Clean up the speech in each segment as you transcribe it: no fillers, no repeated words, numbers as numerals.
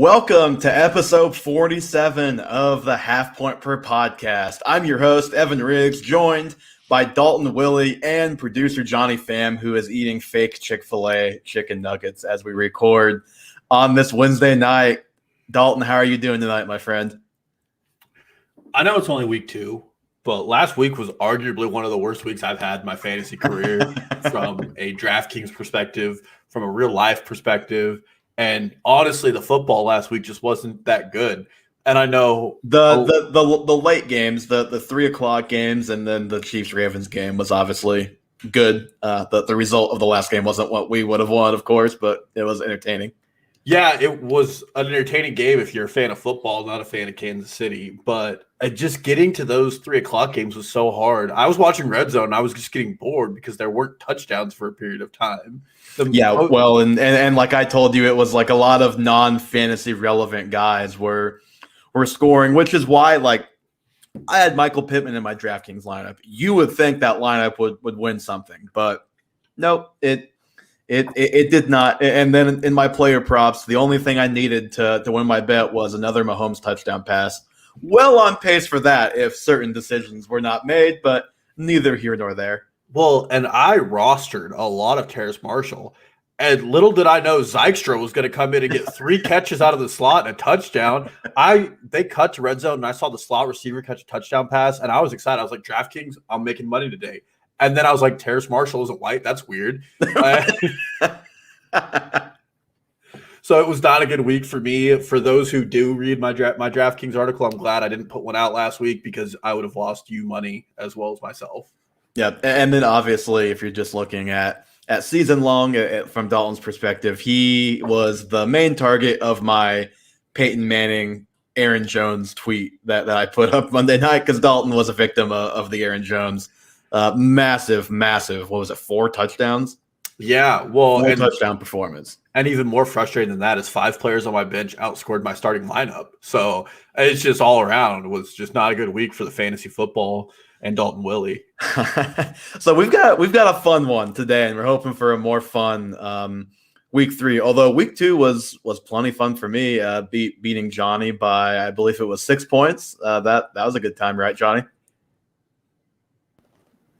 Welcome to episode 47 of the Half Point Per podcast. I'm your host, Evan Riggs, joined by Dalton Willie and producer Johnny Pham, who is eating fake Chick-fil-A chicken nuggets as we record on this Wednesday night. Dalton, how are you doing tonight, my friend? I know it's only week 2, but last week was arguably one of the worst weeks I've had in my fantasy career from a DraftKings perspective, from a real life perspective. And honestly, the football last week just wasn't that good. And I know the late games, the 3:00 games, and then the Chiefs-Ravens game was obviously good. The result of the last game wasn't what we would have wanted, of course, but it was entertaining. Yeah, it was an entertaining game if you're a fan of football, not a fan of Kansas City. But just getting to those 3:00 games was so hard. I was watching Red Zone, and I was just getting bored because there weren't touchdowns for a period of time. And like I told you, it was like a lot of non-fantasy relevant guys were scoring, which is why like I had Michael Pittman in my DraftKings lineup. You would think that lineup would win something, but nope, it did not. And then in my player props, the only thing I needed to win my bet was another Mahomes touchdown pass. Well on pace for that if certain decisions were not made, but neither here nor there. Well, and I rostered a lot of Terrace Marshall, and little did I know Zykestra was going to come in and get 3 catches out of the slot and a touchdown. They cut to red zone, and I saw the slot receiver catch a touchdown pass, and I was excited. I was like, DraftKings, I'm making money today. And then I was like, Terrace Marshall isn't white. That's weird. So it was not a good week for me. For those who do read my DraftKings article, I'm glad I didn't put one out last week because I would have lost you money as well as myself. Yeah, and then obviously if you're just looking at season long from Dalton's perspective, he was the main target of my Peyton Manning, Aaron Jones tweet that I put up Monday night because Dalton was a victim of the Aaron Jones massive, what was it, 4 touchdowns? Yeah, well, 4 touchdown performance. And even more frustrating than that is 5 players on my bench outscored my starting lineup. So it's just all around was just not a good week for the fantasy football and Dalton Willie. So we've got a fun one today, and we're hoping for a more fun week 3. Although week 2 was plenty fun for me, beating Johnny by I believe it was 6 points. That was a good time, right, Johnny?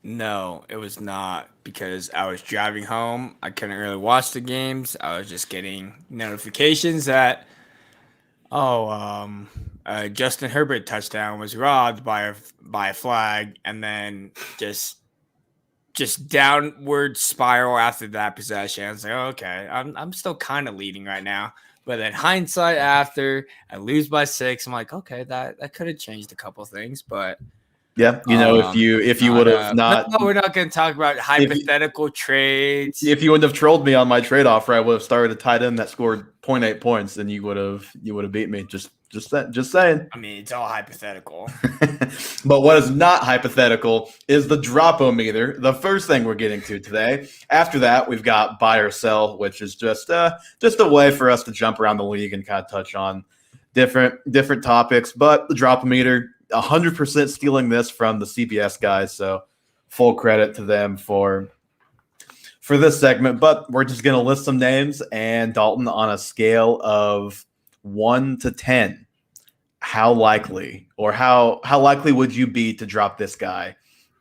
No, it was not because I was driving home. I couldn't really watch the games. I was just getting notifications that Justin Herbert touchdown was robbed by a flag, and then just downward spiral after that possession. I was like, okay, I'm still kind of leading right now. But then hindsight after I lose by 6, I'm like, okay, that could have changed a couple things, but yeah, if you would have not, no, we're not going to talk about hypothetical trades. If you wouldn't have trolled me on my trade offer, I would have started a tight end that scored 0.8 points, and you would have beat me. Just saying. I mean, it's all hypothetical. But what is not hypothetical is the drop-o-meter, the first thing we're getting to today. After that, we've got buy or sell, which is just a way for us to jump around the league and kind of touch on different topics. But the drop-o-meter, 100% stealing this from the CBS guys, so full credit to them for this segment. But we're just going to list some names, and Dalton, on a scale of 1 to 10, how likely would you be to drop this guy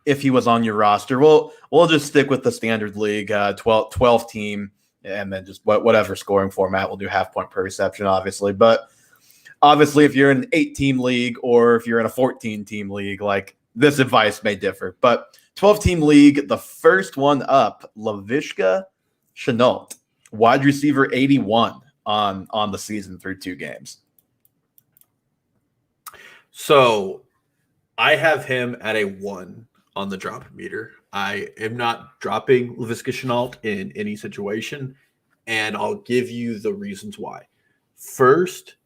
if he was on your roster? We'll just stick with the standard league, 12 team, and then just whatever scoring format. We'll do half point per reception, obviously, but obviously, if you're in an 8-team league or if you're in a 14-team league, like this advice may differ. But 12-team league, the first one up, Laviska Shenault, wide receiver 81 on the season through 2 games. So I have him at a 1 on the drop meter. I am not dropping Laviska Shenault in any situation, and I'll give you the reasons why. First,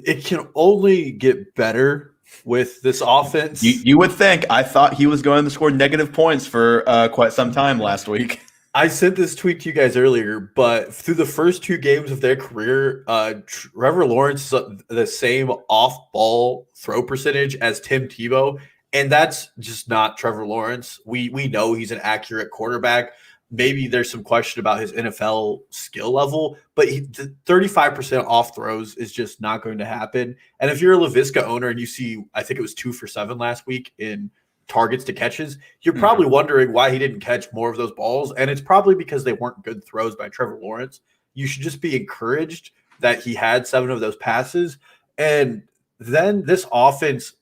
it can only get better with this offense. You would think. I thought he was going to score negative points for quite some time last week. I sent this tweet to you guys earlier, but through the first 2 games of their career, Trevor Lawrence is the same off-ball throw percentage as Tim Tebow, and that's just not Trevor Lawrence. We know he's an accurate quarterback. maybe there's some question about his NFL skill level, but the 35% off throws is just not going to happen. And if you're a Laviska owner and you see, I think it was 2 for 7 last week in targets to catches, you're probably wondering why he didn't catch more of those balls. And it's probably because they weren't good throws by Trevor Lawrence. You should just be encouraged that he had 7 of those passes. And then this offense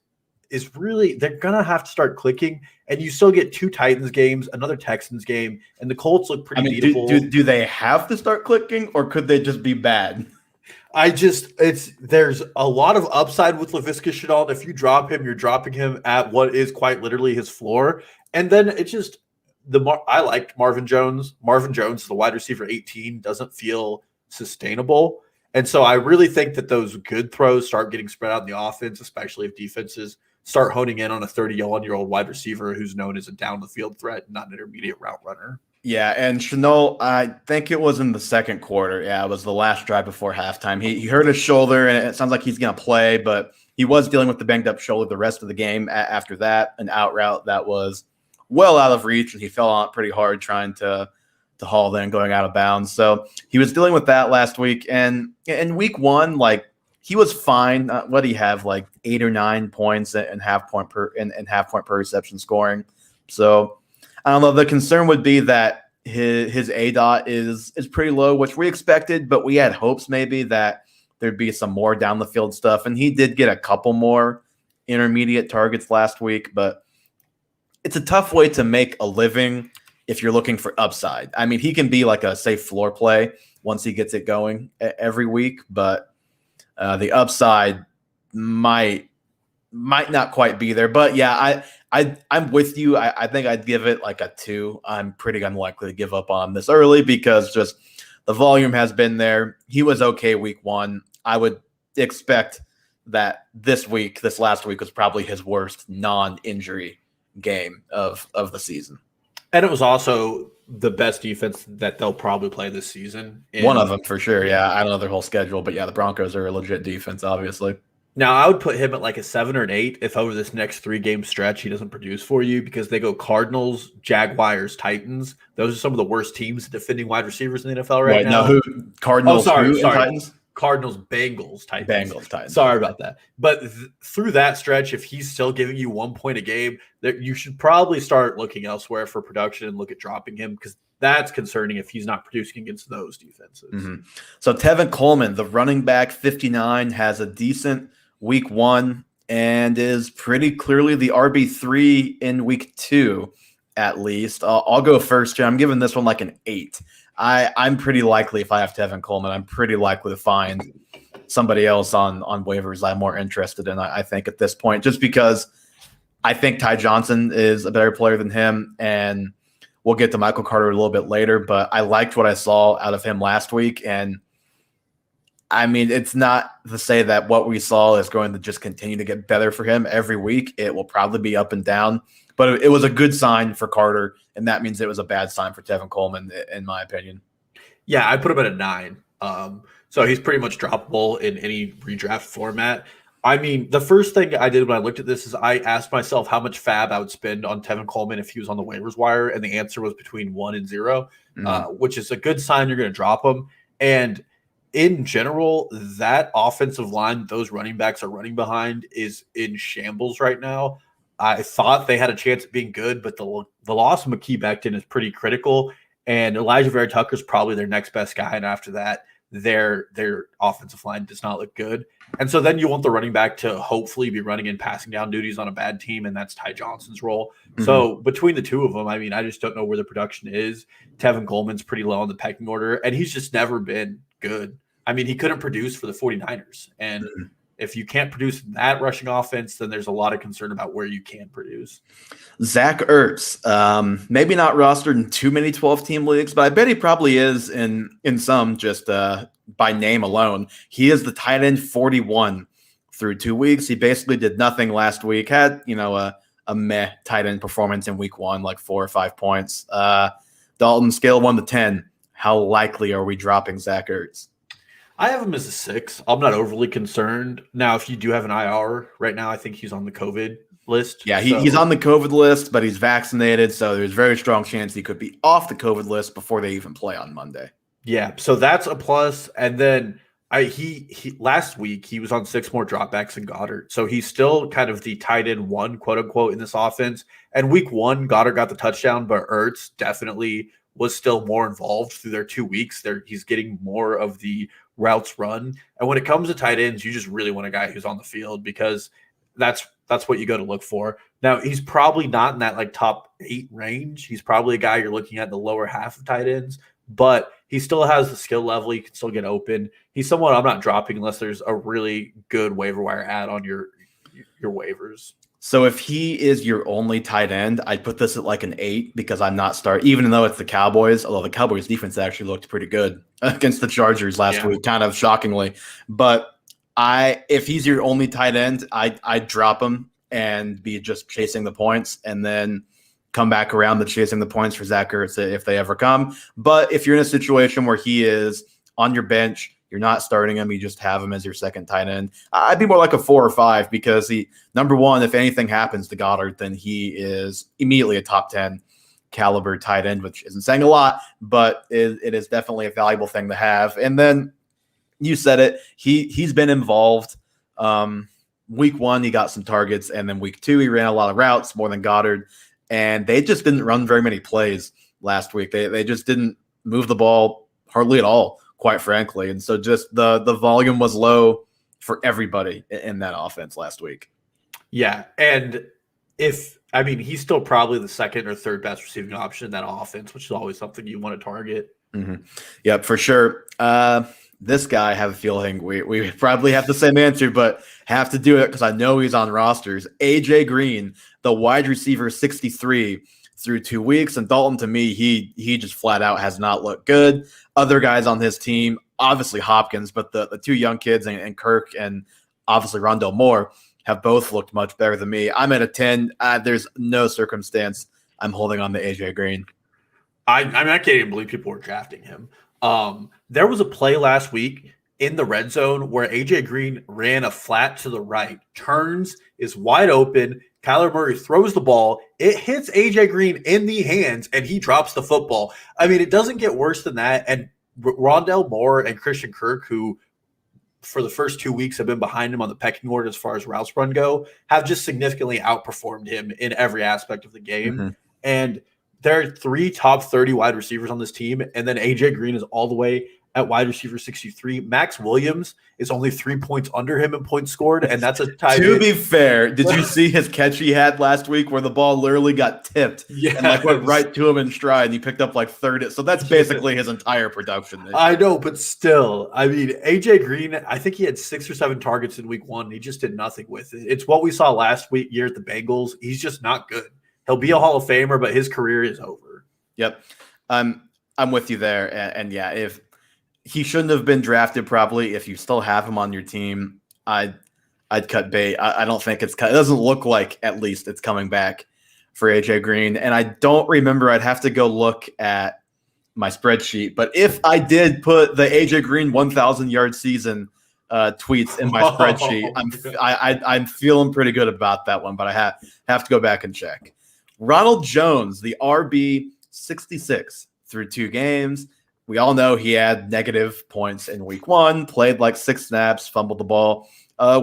is really, they're going to have to start clicking, and you still get 2 Titans games, another Texans game, and the Colts look pretty beatable. Do they have to start clicking, or could they just be bad? There's a lot of upside with Laviska Shenault. If you drop him, you're dropping him at what is quite literally his floor. And then it's just I liked Marvin Jones. Marvin Jones, the wide receiver 18, doesn't feel sustainable. And so I really think that those good throws start getting spread out in the offense, especially if defenses start honing in on a 31-year-old wide receiver who's known as a down-the-field threat, not an intermediate route runner. Yeah, and Shenault, I think it was in the second quarter. Yeah, it was the last drive before halftime. He hurt his shoulder, and it sounds like he's going to play, but he was dealing with the banged-up shoulder the rest of the game. After that, an out route that was well out of reach, and he fell on it pretty hard trying to haul then going out of bounds. So he was dealing with that last week, and in week 1, like, he was fine. What do you have, like 8 or 9 points and half point per reception scoring? So I don't know. The concern would be that his ADOT is pretty low, which we expected, but we had hopes maybe that there'd be some more down the field stuff. And he did get a couple more intermediate targets last week, but it's a tough way to make a living if you're looking for upside. I mean, he can be like a safe floor play once he gets it going every week, but the upside might not quite be there. But yeah, I'm with you. I think I'd give it like a 2. I'm pretty unlikely to give up on this early because just the volume has been there. He was okay week 1. I would expect that this last week was probably his worst non-injury game of the season. And it was also the best defense that they'll probably play this season. One of them for sure. Yeah, I don't know their whole schedule, but yeah, the Broncos are a legit defense, obviously. Now, I would put him at like a 7 or an 8 if over this next 3-game stretch he doesn't produce for you, because they go Cardinals, Jaguars, Titans. Those are some of the worst teams defending wide receivers in the NFL right now. Who? Cardinals, sorry. Titans? Cardinals, Bengals, Titans. Bengals, Titans. Sorry about that. But through that stretch, if he's still giving you 1 point a game, you should probably start looking elsewhere for production and look at dropping him, because that's concerning if he's not producing against those defenses. Mm-hmm. So Tevin Coleman, the running back 59, has a decent week 1 and is pretty clearly the RB3 in week 2, at least. I'll go first here. I'm giving this one like an 8. I'm pretty likely, if I have Tevin Coleman, I'm pretty likely to find somebody else on waivers I'm more interested in, I think, at this point, just because I think Ty Johnson is a better player than him, and we'll get to Michael Carter a little bit later, but I liked what I saw out of him last week, and I mean, it's not to say that what we saw is going to just continue to get better for him every week. It will probably be up and down, but it was a good sign for Carter, and that means it was a bad sign for Tevin Coleman, in my opinion. Yeah, I put him at a 9. So he's pretty much droppable in any redraft format. I mean, the first thing I did when I looked at this is I asked myself how much fab I would spend on Tevin Coleman if he was on the waivers wire, and the answer was between 1 and 0, which is a good sign you're going to drop him. And in general, that offensive line those running backs are running behind is in shambles right now. I thought they had a chance at being good, but the loss of McKee Becton is pretty critical, and Elijah Vera Tucker is probably their next best guy. And after that, their offensive line does not look good. And so then you want the running back to hopefully be running in passing down duties on a bad team, and that's Ty Johnson's role. Mm-hmm. So between the two of them, I mean, I just don't know where the production is. Tevin Coleman's pretty low on the pecking order, and he's just never been good. I mean, he couldn't produce for the 49ers. And if you can't produce that rushing offense, then there's a lot of concern about where you can produce. Zach Ertz, maybe not rostered in too many 12-team leagues, but I bet he probably is in some, just by name alone. He is the tight end 41 through 2 weeks. He basically did nothing last week. Had, a meh tight end performance in week 1, like 4 or 5 points. Dalton, scale 1 to 10. How likely are we dropping Zach Ertz? I have him as a 6. I'm not overly concerned. Now, if you do have an IR right now, I think he's on the COVID list. Yeah, he's on the COVID list, but he's vaccinated, so there's a very strong chance he could be off the COVID list before they even play on Monday. Yeah, so that's a plus. And then he last week he was on 6 more dropbacks than Goddard, so he's still kind of the tight end one, quote unquote, in this offense. And week 1, Goddard got the touchdown, but Ertz definitely was still more involved through their 2 weeks. He's getting more of the routes run. And when it comes to tight ends, you just really want a guy who's on the field because that's what you go to look for. Now, he's probably not in that like top 8 range. He's probably a guy you're looking at in the lower half of tight ends, but he still has the skill level. He can still get open. He's someone I'm not dropping unless there's a really good waiver wire ad on your waivers. So if he is your only tight end, I'd put this at like an 8 because I'm not even though it's the Cowboys, although the Cowboys defense actually looked pretty good against the Chargers last week, kind of shockingly. But if he's your only tight end, I'd drop him and be just chasing the points and then come back around to chasing the points for Zach Ertz if they ever come. But if you're in a situation where he is on your bench, you're not starting him, you just have him as your second tight end, I'd be more like a 4 or 5 because number one, if anything happens to Goddard, then he is immediately a top 10 caliber tight end, which isn't saying a lot, but it is definitely a valuable thing to have. And then you said it, he's been involved. Week 1, he got some targets, and then week 2, he ran a lot of routes, more than Goddard, and they just didn't run very many plays last week. They just didn't move the ball hardly at all, quite frankly. And so just the volume was low for everybody in that offense last week. Yeah, and he's still probably the second or third best receiving option in that offense, which is always something you want to target. Mm-hmm. Yep, for sure. This guy, I have a feeling we probably have the same answer, but have to do it because I know he's on rosters. AJ Green, the wide receiver 63 through 2 weeks. And Dalton, to me, he just flat out has not looked good. Other guys on his team, obviously Hopkins, but the 2 young kids and Kirk and obviously Rondell Moore have both looked much better than me. I'm at a 10. There's no circumstance I'm holding on to AJ Green. I can't even believe people were drafting him. There was a play last week in the red zone where AJ Green ran a flat to the right, turns, is wide open. Kyler Murray throws the ball. It hits AJ Green in the hands, and he drops the football. I mean, it doesn't get worse than that. And Rondell Moore and Christian Kirk, who for the first 2 weeks have been behind him on the pecking order as far as routes run go, have just significantly outperformed him in every aspect of the game. Mm-hmm. And there are 3 top 30 wide receivers on this team, and then AJ Green is all the way at wide receiver 63. Max Williams is only 3 points under him in points scored, and that's a tie. To be fair, did you see his catch he had last week where the ball literally got tipped and went right to him in stride, and he picked up like third? So that's basically his entire production. I know, but still, I mean, AJ Green, I think he had 6 or 7 targets in week 1. He just did nothing with it. It's what we saw last year at the Bengals. He's just not good. He'll be a Hall of Famer, but his career is over. Yep. I'm with you there. And yeah, if he shouldn't have been drafted, probably if you still have him on your team, I'd cut bait. I don't think it doesn't look like at least it's coming back for AJ Green. And I don't remember, I'd have to go look at my spreadsheet, but if I did put the AJ Green 1,000-yard season tweets in my spreadsheet, I'm feeling pretty good about that one, but I have to go back and check. Ronald Jones, the RB 66 through 2 games. We all know he had negative points in week 1, played like 6 snaps, fumbled the ball.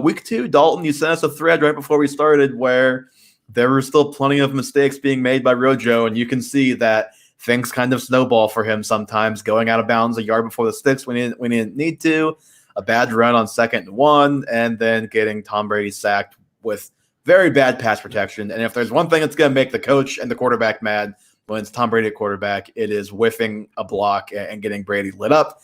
Week 2, Dalton, you sent us a thread right before we started where there were still plenty of mistakes being made by Rojo, and you can see that things kind of snowball for him sometimes, going out of bounds a yard before the sticks when he didn't need to, a bad run on 2nd and 1, and then getting Tom Brady sacked with very bad pass protection. And if there's one thing that's going to make the coach and the quarterback mad when it's Tom Brady at quarterback, it is whiffing a block and getting Brady lit up.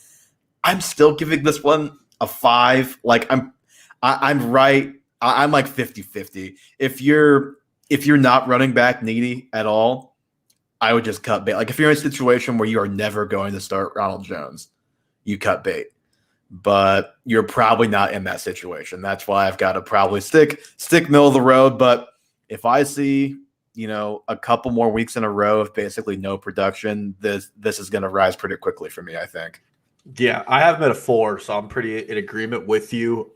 I'm still giving this one a 5. Like I'm right. I'm like 50-50. If you're not running back needy at all, I would just cut bait. Like if you're in a situation where you are never going to start Ronald Jones, you cut bait. But you're probably not in that situation. That's why I've got to probably stick middle of the road. But if I see, a couple more weeks in a row of basically no production, this is going to rise pretty quickly for me, I think. Yeah, I have him at a 4, so I'm pretty in agreement with you.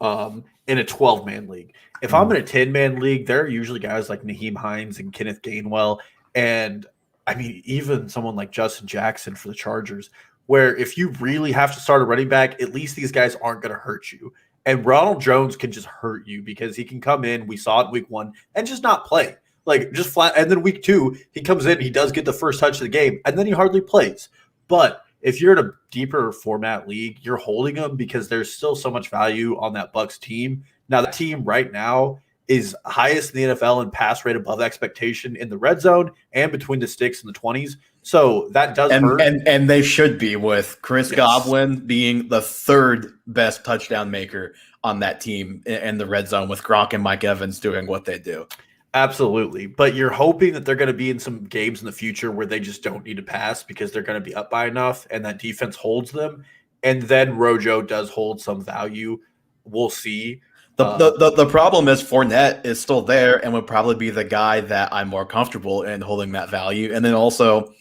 in a 12-man league. If I'm in a 10-man league, there are usually guys like Naheem Hines and Kenneth Gainwell. And I mean, even someone like Justin Jackson for the Chargers, where if you really have to start a running back, at least these guys aren't going to hurt you. And Ronald Jones can just hurt you because he can come in, we saw it week 1, and just not play. Like, just flat. And then week 2, he comes in, he does get the first touch of the game, and then he hardly plays. But if you're in a deeper format league, you're holding him because there's still so much value on that Bucs team. Now, the team right now is highest in the NFL in pass rate above expectation in the red zone and between the sticks and the 20s. So that does hurt. And they should be, with Chris Godwin being the 3rd best touchdown maker on that team in the red zone, with Gronk and Mike Evans doing what they do. Absolutely. But you're hoping that they're going to be in some games in the future where they just don't need to pass because they're going to be up by enough and that defense holds them. And then Rojo does hold some value. We'll see. The problem is Fournette is still there and would probably be the guy that I'm more comfortable in holding that value. And then also,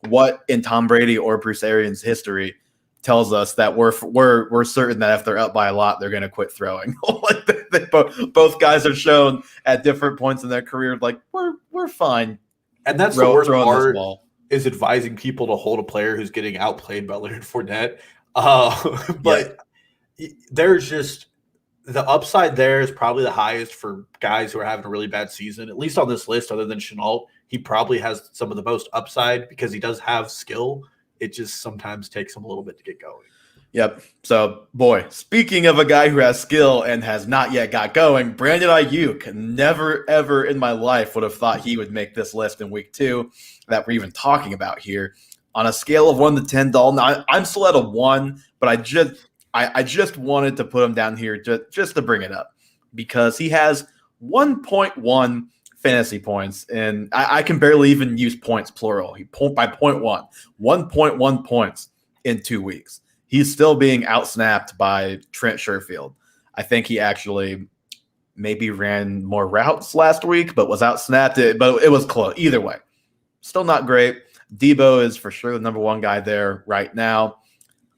what in Tom Brady or Bruce Arians' history tells us that we're certain that if they're up by a lot, they're going to quit throwing. Like both guys are shown at different points in their career, like we're fine. And that's the worst part, is advising people to hold a player who's getting outplayed by Leonard Fournette. But there's just the upside there is probably the highest for guys who are having a really bad season, at least on this list, other than Shenault. He probably has some of the most upside because he does have skill. It just sometimes takes him a little bit to get going. Yep. So, boy, speaking of a guy who has skill and has not yet got going, Brandon Ayuk. Never, ever in my life would have thought he would make this list in week 2 that we're even talking about here. On a scale of 1 to 10, Dalton, I'm still at a 1, but I just wanted to put him down here just to bring it up because he has 1.1 fantasy points, and I can barely even use points plural. He by 1.1 points in 2 weeks. He's still being outsnapped by Trent Sherfield. I think he actually maybe ran more routes last week, but was outsnapped. But it was close. Either way, still not great. Debo is for sure the number 1 guy there right now.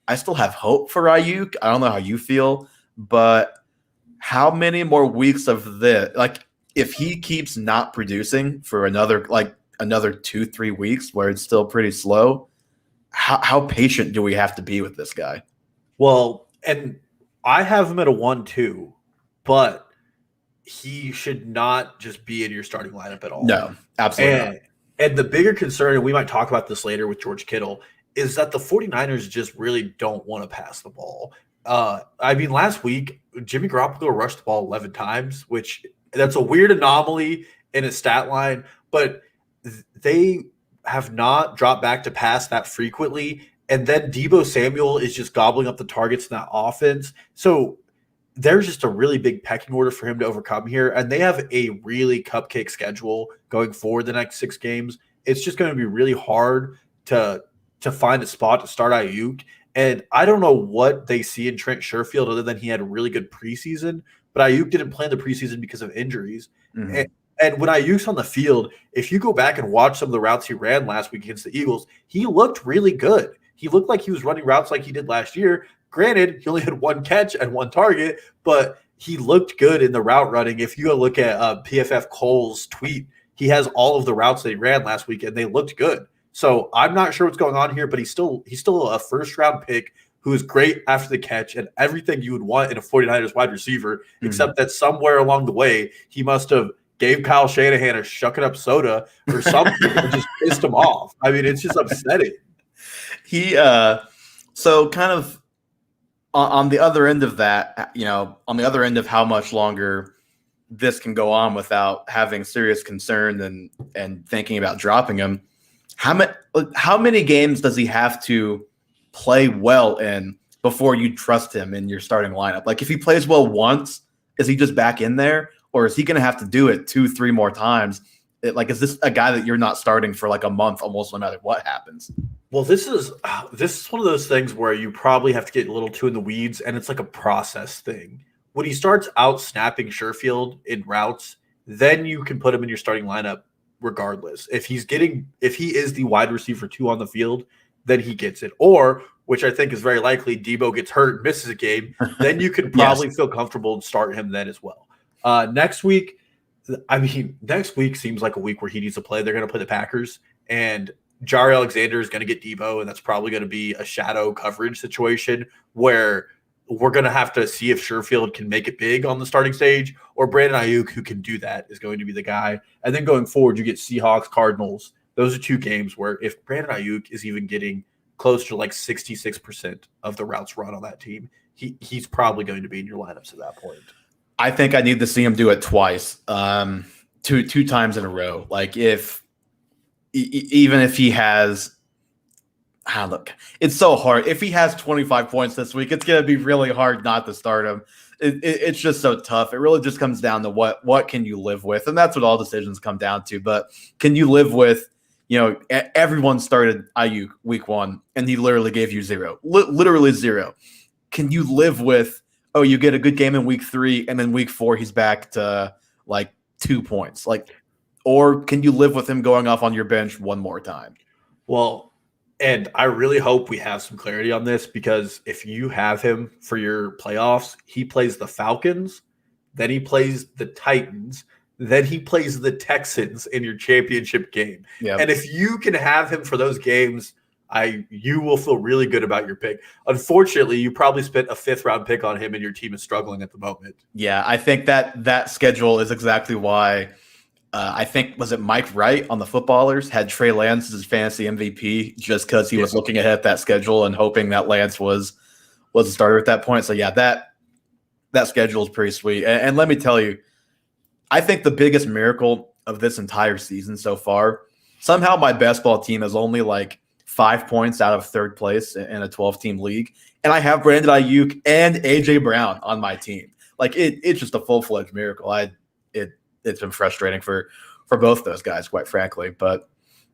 I still have hope for Ayuk. I don't know how you feel, but how many more weeks of this? Like, if he keeps not producing for another 2-3 weeks where it's still pretty slow, how patient do we have to be with this guy? Well, and I have him at a 1-2, but he should not just be in your starting lineup at all. No, absolutely not. And the bigger concern, and we might talk about this later with George Kittle, is that the 49ers just really don't want to pass the ball. I mean, last week, Jimmy Garoppolo rushed the ball 11 times, which that's a weird anomaly in a stat line, but they have not dropped back to pass that frequently. And then Deebo Samuel is just gobbling up the targets in that offense. So there's just a really big pecking order for him to overcome here. And they have a really cupcake schedule going forward the next 6 games. It's just going to be really hard to find a spot to start Ayuk. And I don't know what they see in Trent Sherfield other than he had a really good preseason, but Ayuk didn't play in the preseason because of injuries. Mm-hmm. And when Ayuk's on the field, if you go back and watch some of the routes he ran last week against the Eagles, he looked really good. He looked like he was running routes like he did last year. Granted, he only had 1 catch and 1 target, but he looked good in the route running. If you go look at PFF Cole's tweet, he has all of the routes that he ran last week, and they looked good. So I'm not sure what's going on here, but he's still a first-round pick who is great after the catch and everything you would want in a 49ers wide receiver, except that somewhere along the way, he must have gave Kyle Shanahan a shuck-it-up soda or something and just pissed him off. I mean, it's just upsetting. He so kind of on the other end of that, on the other end of how much longer this can go on without having serious concern and thinking about dropping him, how many games does he have to play well in before you trust him in your starting lineup? Like, if he plays well once, is he just back in there? Or is he going to have to do it 2-3 more times? Is this a guy that you're not starting for like a month almost no matter what happens? Well, this is one of those things where you probably have to get a little too in the weeds, and it's like a process thing. When he starts out snapping Sherfield in routes, then you can put him in your starting lineup regardless. If he is the wide receiver 2 on the field, then he gets it. Or, which I think is very likely, Debo gets hurt, misses a game, then you could probably feel comfortable and start him then as well. Next week seems like a week where he needs to play. They're going to play the Packers, and Jair Alexander is going to get Debo, and that's probably going to be a shadow coverage situation where we're going to have to see if Sherfield can make it big on the starting stage, or Brandon Ayuk, who can do that, is going to be the guy. And then going forward, you get Seahawks, Cardinals. Those are two games where if Brandon Ayuk is even getting close to like 66% of the routes run on that team, he's probably going to be in your lineups at that point. I think I need to see him do it twice, two times in a row. Like even if he has, look, it's so hard. If he has 25 points this week, it's going to be really hard not to start him. It's just so tough. It really just comes down to what can you live with, and that's what all decisions come down to. But can you live with, everyone started Ayuk week 1, and he literally gave you 0, literally 0. Can you live with, you get a good game in week 3, and then week 4 he's back to like 2 points, or can you live with him going off on your bench one more time? Well, and I really hope we have some clarity on this, because if you have him for your playoffs, he plays the Falcons, then he plays the Titans, then he plays the Texans in your championship game. Yep. And if you can have him for those games, you will feel really good about your pick. Unfortunately, you probably spent a 5th-round pick on him, and your team is struggling at the moment. Yeah, I think that schedule is exactly why. I think, was it Mike Wright on the Footballers had Trey Lance as his fantasy MVP just because he was looking ahead at that schedule and hoping that Lance was a starter at that point. So yeah, that schedule is pretty sweet. And let me tell you, I think the biggest miracle of this entire season so far, somehow my best ball team is only like 5 points out of 3rd place in a 12-team league, and I have Brandon Ayuk and AJ Brown on my team. Like it's just a full-fledged miracle. It's been frustrating for both those guys, quite frankly. But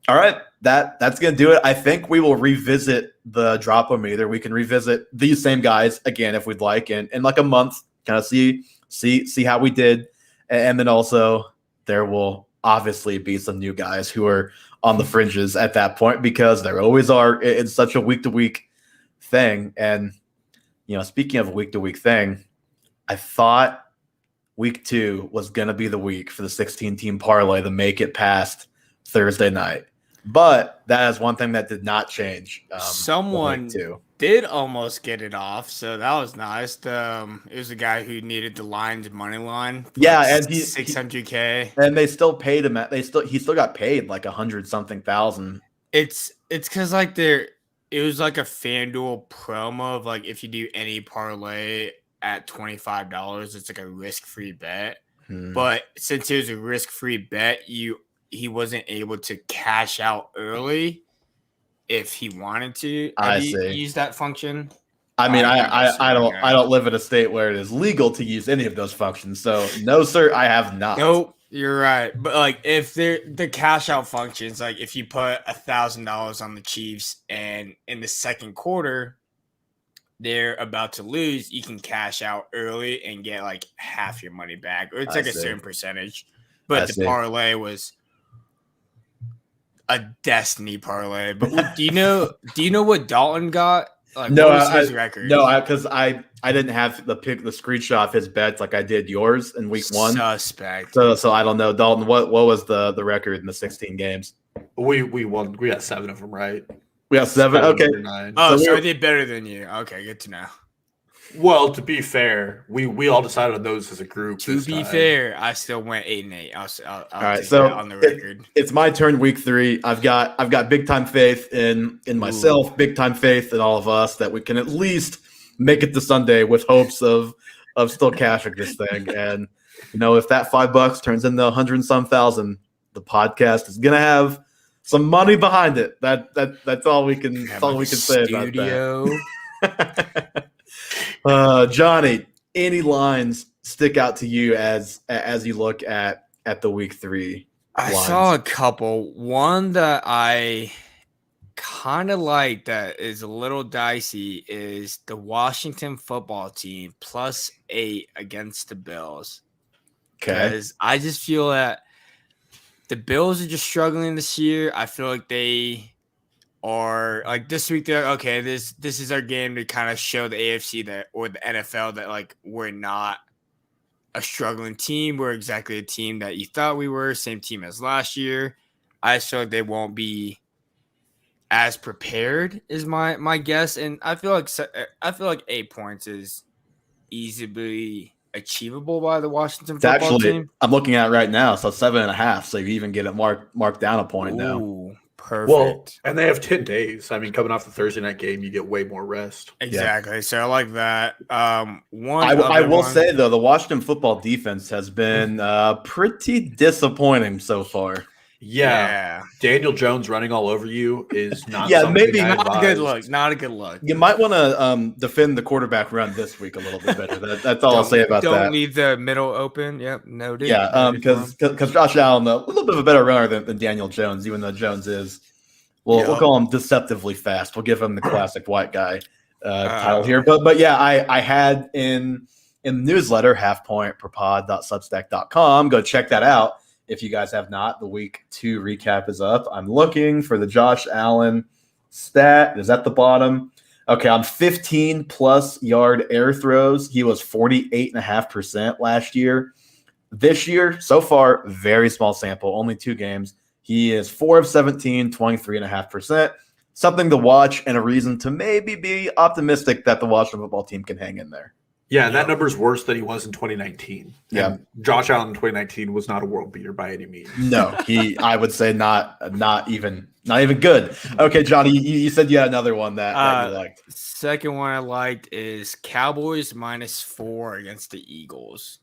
all right, that's gonna do it. I think we will revisit the drop-o-meter. We can revisit these same guys again if we'd like, and in like a month, kind of see how we did, and then also there will obviously be some new guys who are on the fringes at that point, because there always are. It's such a week-to-week thing. And speaking of a week-to-week thing, I thought week 2 was going to be the week for the 16-team parlay to make it past Thursday night. But that is one thing that did not change. Someone did almost get it off, so that was nice. It was a guy who needed the Lions money line. Yeah, and he 600K, and they still paid him. He still got paid like 100-something thousand. It's because like it was like a FanDuel promo of like if you do any parlay at $25, it's like a risk-free bet. But since it was a risk-free bet, he wasn't able to cash out early if he wanted to. Have you used that function? I mean, I don't live in a state where it is legal to use any of those functions. So no, sir, I have not. Nope, you're right. But like if the cash out functions, like if you put $1,000 on the Chiefs and in the second quarter they're about to lose, you can cash out early and get like half your money back, or it's like a certain percentage. But the parlay was a destiny parlay. But do you know what Dalton got? Like, no, what was his record? No, because I didn't have the screenshot of his bets like I did yours in week 1. Suspect. So I don't know, Dalton. What was the record in the 16 games? We won. We got 7 of them, right? We got 7. Okay. 9. Oh, so are they better than you? Okay, good to know. Well, to be fair, we all decided on those as a group. To be fair, I still went 8-8. I'll all right, take so that on the record. It's my turn, week 3. I've got big time faith in myself, big time faith in all of us that we can at least make it to Sunday with hopes of still cashing this thing. And if that $5 turns into 100 and some thousand, the podcast is gonna have some money behind it. That's all we can say about that. Johnny, any lines stick out to you as you look at the week 3 lines? I saw a couple. One that I kind of like that is a little dicey is the Washington football team +8 against the Bills. Okay. Because I just feel that the Bills are just struggling this year. I feel like they are like this week. They're like, okay. This is our game to kind of show the AFC that or the NFL that like we're not a struggling team. We're exactly a team that you thought we were. Same team as last year. I just feel like they won't be as prepared is my guess, and I feel like 8 points is easily achievable by the Washington It's football actually, team. I'm looking at it right now, so 7.5. So you even get it marked down a point now. Ooh, perfect. Well, and they have 10 days. I mean, coming off the Thursday night game, you get way more rest. Exactly. So I like that. I will say, though, the Washington football defense has been pretty disappointing so far. Yeah. Daniel Jones running all over you is not maybe not a good look. Not a good look. You might want to defend the quarterback run this week a little bit better. That's all I'll say about that. Don't leave the middle open. Yep, noted. Yeah, because Josh Allen, a little bit of a better runner than Daniel Jones, even though Jones is, we'll call him deceptively fast. We'll give him the classic white guy title here. But yeah, I had in the newsletter, halfpointperpod.substack.com. Go check that out. If you guys have not, the week 2 recap is up. I'm looking for the Josh Allen stat. Is at the bottom. Okay, on 15-plus yard air throws, he was 48.5% last year. This year, so far, very small sample, only 2 games. He is 4 of 17, 23.5%. Something to watch and a reason to maybe be optimistic that the Washington football team can hang in there. Yeah, that number's worse than he was in 2019. Yeah, and Josh Allen in 2019 was not a world beater by any means. No, I would say not even good. Okay, Johnny, you said you had another one that you liked. Second one I liked is Cowboys -4 against the Eagles.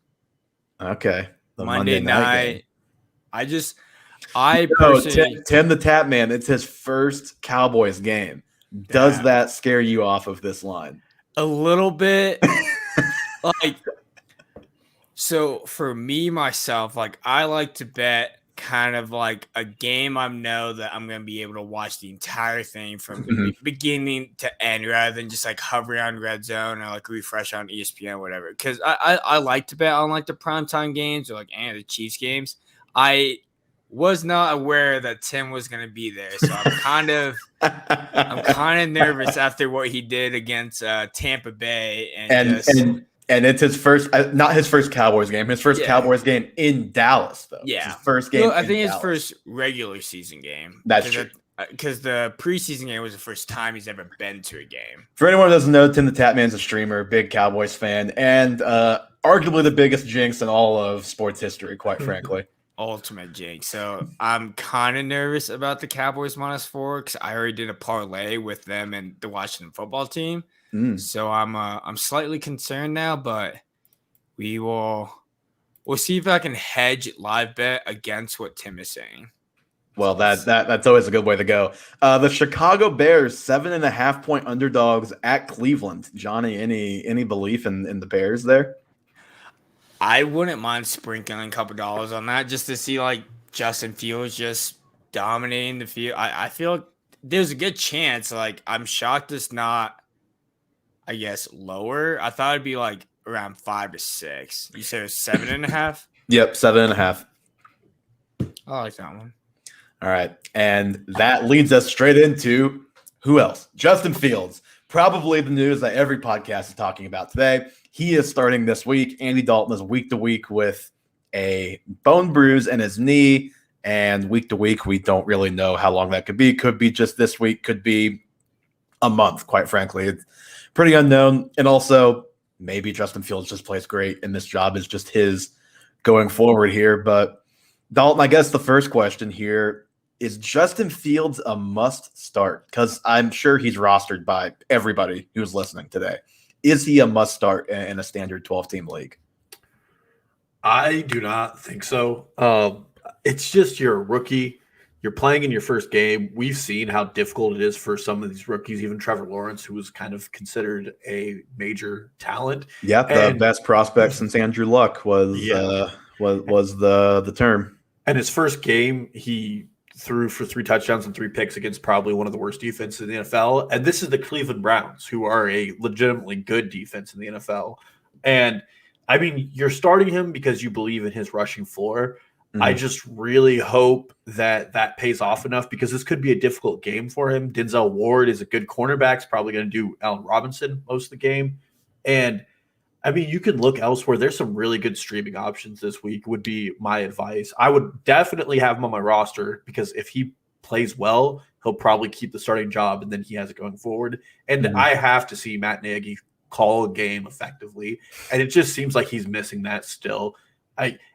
Okay, the Monday night. Game. Tim the Tap Man. It's his first Cowboys game. Does that scare you off of this line? A little bit. Like, so for me, myself, like I like to bet kind of like a game I know that I'm going to be able to watch the entire thing from beginning to end rather than just like hovering on red zone or like refresh on ESPN or whatever. Because I like to bet on like the primetime games or like any of the Chiefs games. I was not aware that Tim was going to be there. So I'm kind of nervous after what he did against Tampa Bay. And it's his first, not his first Cowboys game, his first Cowboys game in Dallas, though. Yeah. His first game. I think his first regular season game. That's true. Because the preseason game was the first time he's ever been to a game. For anyone who doesn't know, Tim the Tapman's a streamer, big Cowboys fan, and arguably the biggest jinx in all of sports history, quite frankly. Ultimate jinx. So I'm kind of nervous about the Cowboys -4 because I already did a parlay with them and the Washington football team. So I'm slightly concerned now, but we'll see if I can hedge live bet against what Tim is saying. Well, that's always a good way to go. The Chicago Bears 7.5-point underdogs at Cleveland. Johnny, any belief in the Bears there? I wouldn't mind sprinkling a couple dollars on that just to see like Justin Fields just dominating the field. I feel like there's a good chance. Like I'm shocked it's not, I guess, lower. I thought it'd be like around 5 to 6. You said it was 7.5? Yep, 7.5. I like that one. All right. And that leads us straight into who else? Justin Fields. Probably the news that every podcast is talking about today. He is starting this week. Andy Dalton is week to week with a bone bruise in his knee. And week to week, we don't really know how long that could be. Could be just this week. Could be a month, quite frankly. It's pretty unknown. And also, maybe Justin Fields just plays great, and this job is just his going forward here. But Dalton, I guess the first question here is Justin Fields a must start? Because I'm sure he's rostered by everybody who's listening today. Is he a must start in a standard 12-team league? I do not think so. It's just you're a rookie. You're playing in your first game. We've seen how difficult it is for some of these rookies, even Trevor Lawrence, who was kind of considered a major talent. Yeah, the best prospect since Andrew Luck was the term. And his first game, he threw for 3 touchdowns and 3 picks against probably one of the worst defenses in the NFL. And this is the Cleveland Browns, who are a legitimately good defense in the NFL. And, I mean, you're starting him because you believe in his rushing floor. I just really hope that pays off enough because this could be a difficult game for him. Denzel Ward is a good cornerback. He's probably going to do Allen Robinson most of the game. And, I mean, you can look elsewhere. There's some really good streaming options this week would be my advice. I would definitely have him on my roster because if he plays well, he'll probably keep the starting job, and then he has it going forward. And I have to see Matt Nagy call a game effectively, and it just seems like he's missing that still.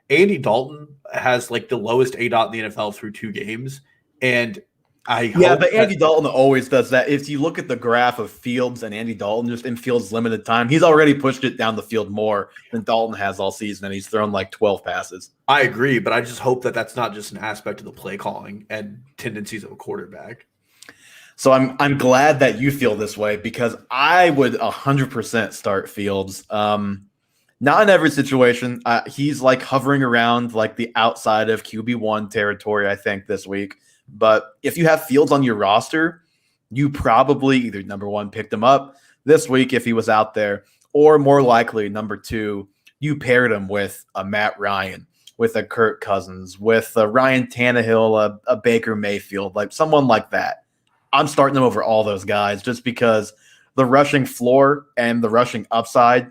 Andy Dalton has like the lowest ADOT in the NFL through 2 games, and but Andy Dalton always does that. If you look at the graph of Fields and Andy Dalton just in Fields' limited time, he's already pushed it down the field more than Dalton has all season, and he's thrown like 12 passes. I agree, but I just hope that that's not just an aspect of the play calling and tendencies of a quarterback. So I'm glad that you feel this way because I would 100% start Fields. Not in every situation. He's like hovering around like the outside of QB1 territory, I think, this week. But if you have Fields on your roster, you probably either number 1 picked him up this week if he was out there, or more likely number 2, you paired him with a Matt Ryan, with a Kirk Cousins, with a Ryan Tannehill, a Baker Mayfield, like someone like that. I'm starting them over all those guys just because the rushing floor and the rushing upside,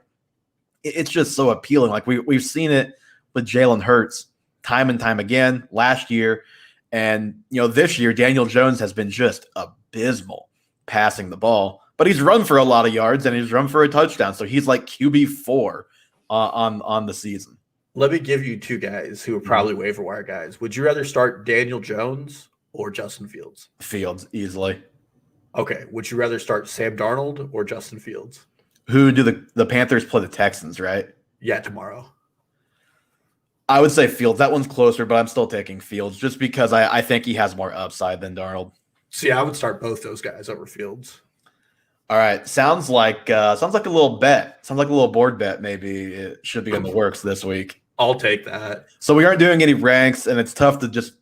it's just so appealing. Like we've seen it with Jalen Hurts time and time again last year. And, this year, Daniel Jones has been just abysmal passing the ball. But he's run for a lot of yards and he's run for a touchdown. So he's like QB4 on the season. Let me give you 2 guys who are probably waiver wire guys. Would you rather start Daniel Jones or Justin Fields? Fields, easily. Okay. Would you rather start Sam Darnold or Justin Fields? Who do the Panthers play? The Texans, right? Yeah, tomorrow. I would say Fields. That one's closer, but I'm still taking Fields just because I think he has more upside than Darnold. See, I would start both those guys over Fields. All right. Sounds like a little bet. Sounds like a little board bet. Maybe it should be in the works this week. I'll take that. So we aren't doing any ranks, and it's tough to just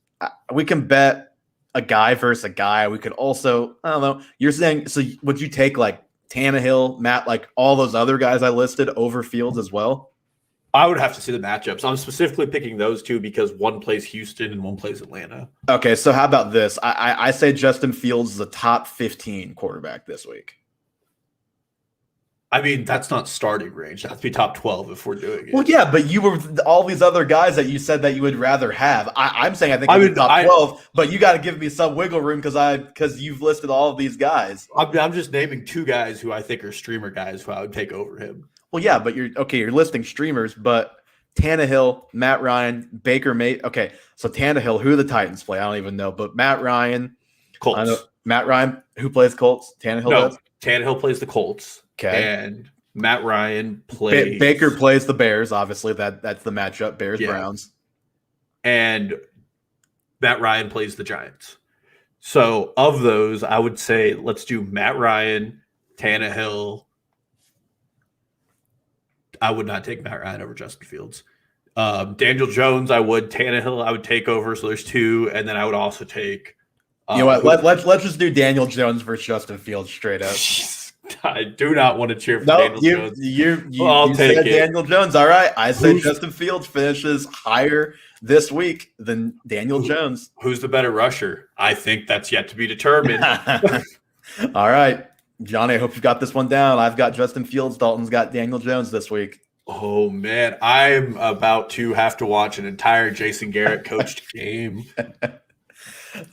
we can bet a guy versus a guy. We could also, I don't know. You're saying, so would you take like Tannehill, Matt, like all those other guys I listed over Fields as well? I would have to see the matchups. I'm specifically picking those 2 because one plays Houston and one plays Atlanta. Okay, so how about this? I say Justin Fields is a top 15 quarterback this week. I mean, that's not starting range. That's be top 12 if we're doing it. Well, yeah, but you were all these other guys that you said that you would rather have. I'm saying I think I'm top 12, but you got to give me some wiggle room because you've listed all of these guys. I'm just naming 2 guys who I think are streamer guys who I would take over him. Well, yeah, but you're listing streamers, but Tannehill, Matt Ryan, Baker Mayfield. Okay, so Tannehill, who the Titans play? I don't even know, but Matt Ryan, Colts. Matt Ryan, who plays Colts? Tannehill does? Tannehill plays the Colts. Okay. And Matt Ryan plays Baker plays the Bears, obviously. That's the matchup, Bears-Browns. And Matt Ryan plays the Giants. So of those, I would say let's do Matt Ryan, Tannehill. I would not take Matt Ryan over Justin Fields. Daniel Jones, I would. Tannehill, I would take over. So there's 2, and then I would also take. You know what? Let's just do Daniel Jones versus Justin Fields straight up. I do not want to cheer for Daniel Jones. You take said it. Daniel Jones. All right, I say Justin Fields finishes higher this week than Daniel Jones. Who's the better rusher? I think that's yet to be determined. All right. Johnny, I hope you got this one down. I've got Justin Fields. Dalton's got Daniel Jones this week. Oh, man. I'm about to have to watch an entire Jason Garrett coached game.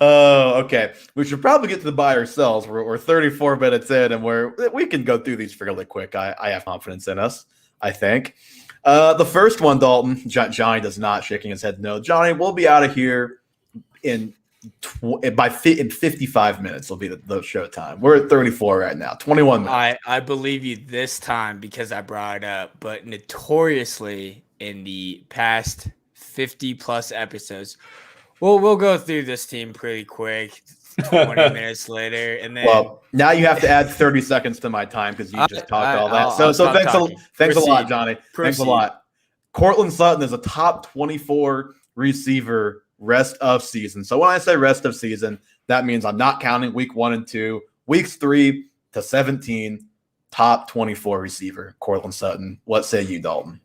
Oh, okay. We should probably get to the buy or sells. We're 34 minutes in, and we can go through these fairly quick. I have confidence in us, I think. The first one, Dalton, Johnny does not, shaking his head no. Johnny, we'll be out of here in 55 minutes will be the show time. We're at 34 right now. 21 minutes. I believe you this time because I brought it up, but notoriously in the past 50 plus episodes, we'll go through this team pretty quick. 20 minutes later, and then now you have to add 30 seconds to my time because you just talked all that. So thanks a lot, Johnny. Thanks a lot. Cortland Sutton is a top 24 receiver rest of season. So when I say rest of season, that means I'm not counting week 1 and 2, weeks 3 to 17, top 24 receiver, Cortland Sutton. What say you, Dalton?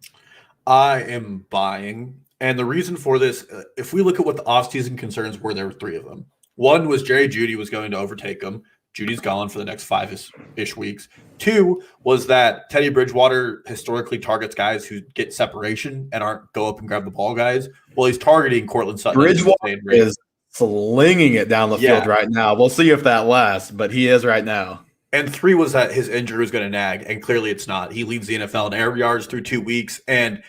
I am buying. And the reason for this, if we look at what the offseason concerns were, there were three of them. One was Jerry Jeudy was going to overtake him. Judy's gone for the next 5-ish weeks. Two was that Teddy Bridgewater historically targets guys who get separation and aren't go up and grab the ball guys. Well, he's targeting Cortland Sutton. Bridgewater is slinging it down the field right now. We'll see if that lasts, but he is right now. And three was that his injury was going to nag, and clearly it's not. He leads the NFL in air yards through 2 weeks. And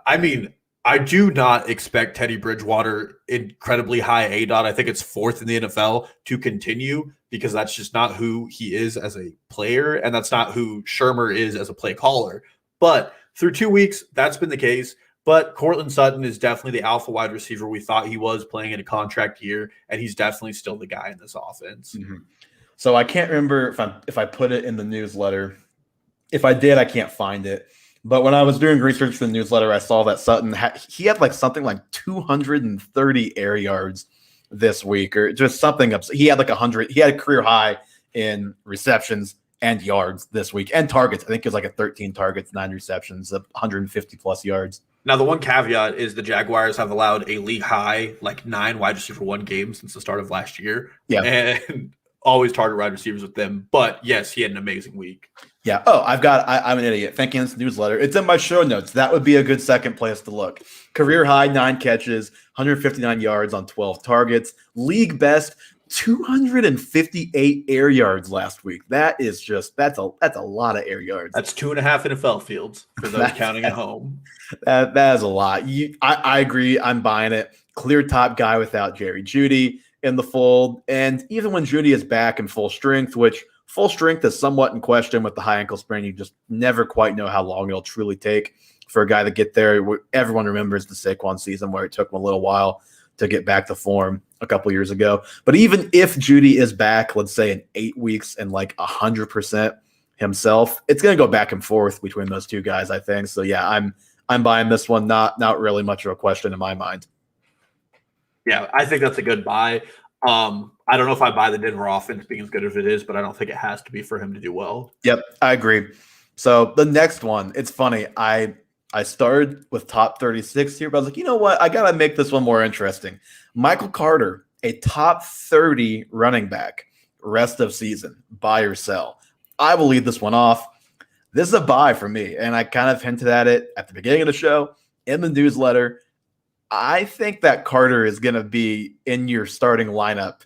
I mean, I do not expect Teddy Bridgewater incredibly high ADOT. I think it's fourth in the NFL to continue because that's just not who he is as a player, and that's not who Shermer is as a play caller. But through 2 weeks, that's been the case. But Cortland Sutton is definitely the alpha wide receiver we thought he was playing in a contract year, and he's definitely still the guy in this offense. Mm-hmm. So I can't remember if I put it in the newsletter. If I did, I can't find it. But when I was doing research for the newsletter, I saw that Sutton had something like 230 air yards this week, or just something up. He had like 100. He had a career high in receptions and yards this week, and targets. I think it was like 13 targets, 9 receptions, 150 plus yards. Now, the one caveat is the Jaguars have allowed a league high, like 9 wide receiver 1 games since the start of last year. Yeah. And always target wide receivers with them. But yes, he had an amazing week. Yeah. Oh, I'm an idiot. Thank you. This newsletter. It's in my show notes. That would be a good second place to look. Career high, 9 catches, 159 yards on 12 targets. League best, 258 air yards last week. That's a lot of air yards. That's 2.5 NFL fields for those counting at home. That is a lot. I agree. I'm buying it. Clear top guy without Jerry Jeudy in the fold. And even when Jeudy is back in full strength, which full strength is somewhat in question with the high ankle sprain, you just never quite know how long it'll truly take for a guy to get there. Everyone remembers the Saquon season where it took him a little while to get back to form a couple years ago. But even if Jeudy is back, let's say in 8 weeks and like 100% himself, it's going to go back and forth between those two guys, I think. So yeah, I'm buying this one. Not really much of a question in my mind. Yeah, I think that's a good buy. I don't know if I buy the Denver offense being as good as it is, but I don't think it has to be for him to do well. Yep, I agree. So the next one, it's funny. I started with top 36 here, but I was like, you know what? I got to make this one more interesting. Michael Carter, a top 30 running back, rest of season, buy or sell. I will lead this one off. This is a buy for me, and I kind of hinted at it at the beginning of the show, in the newsletter. I think that Carter is going to be in your starting lineup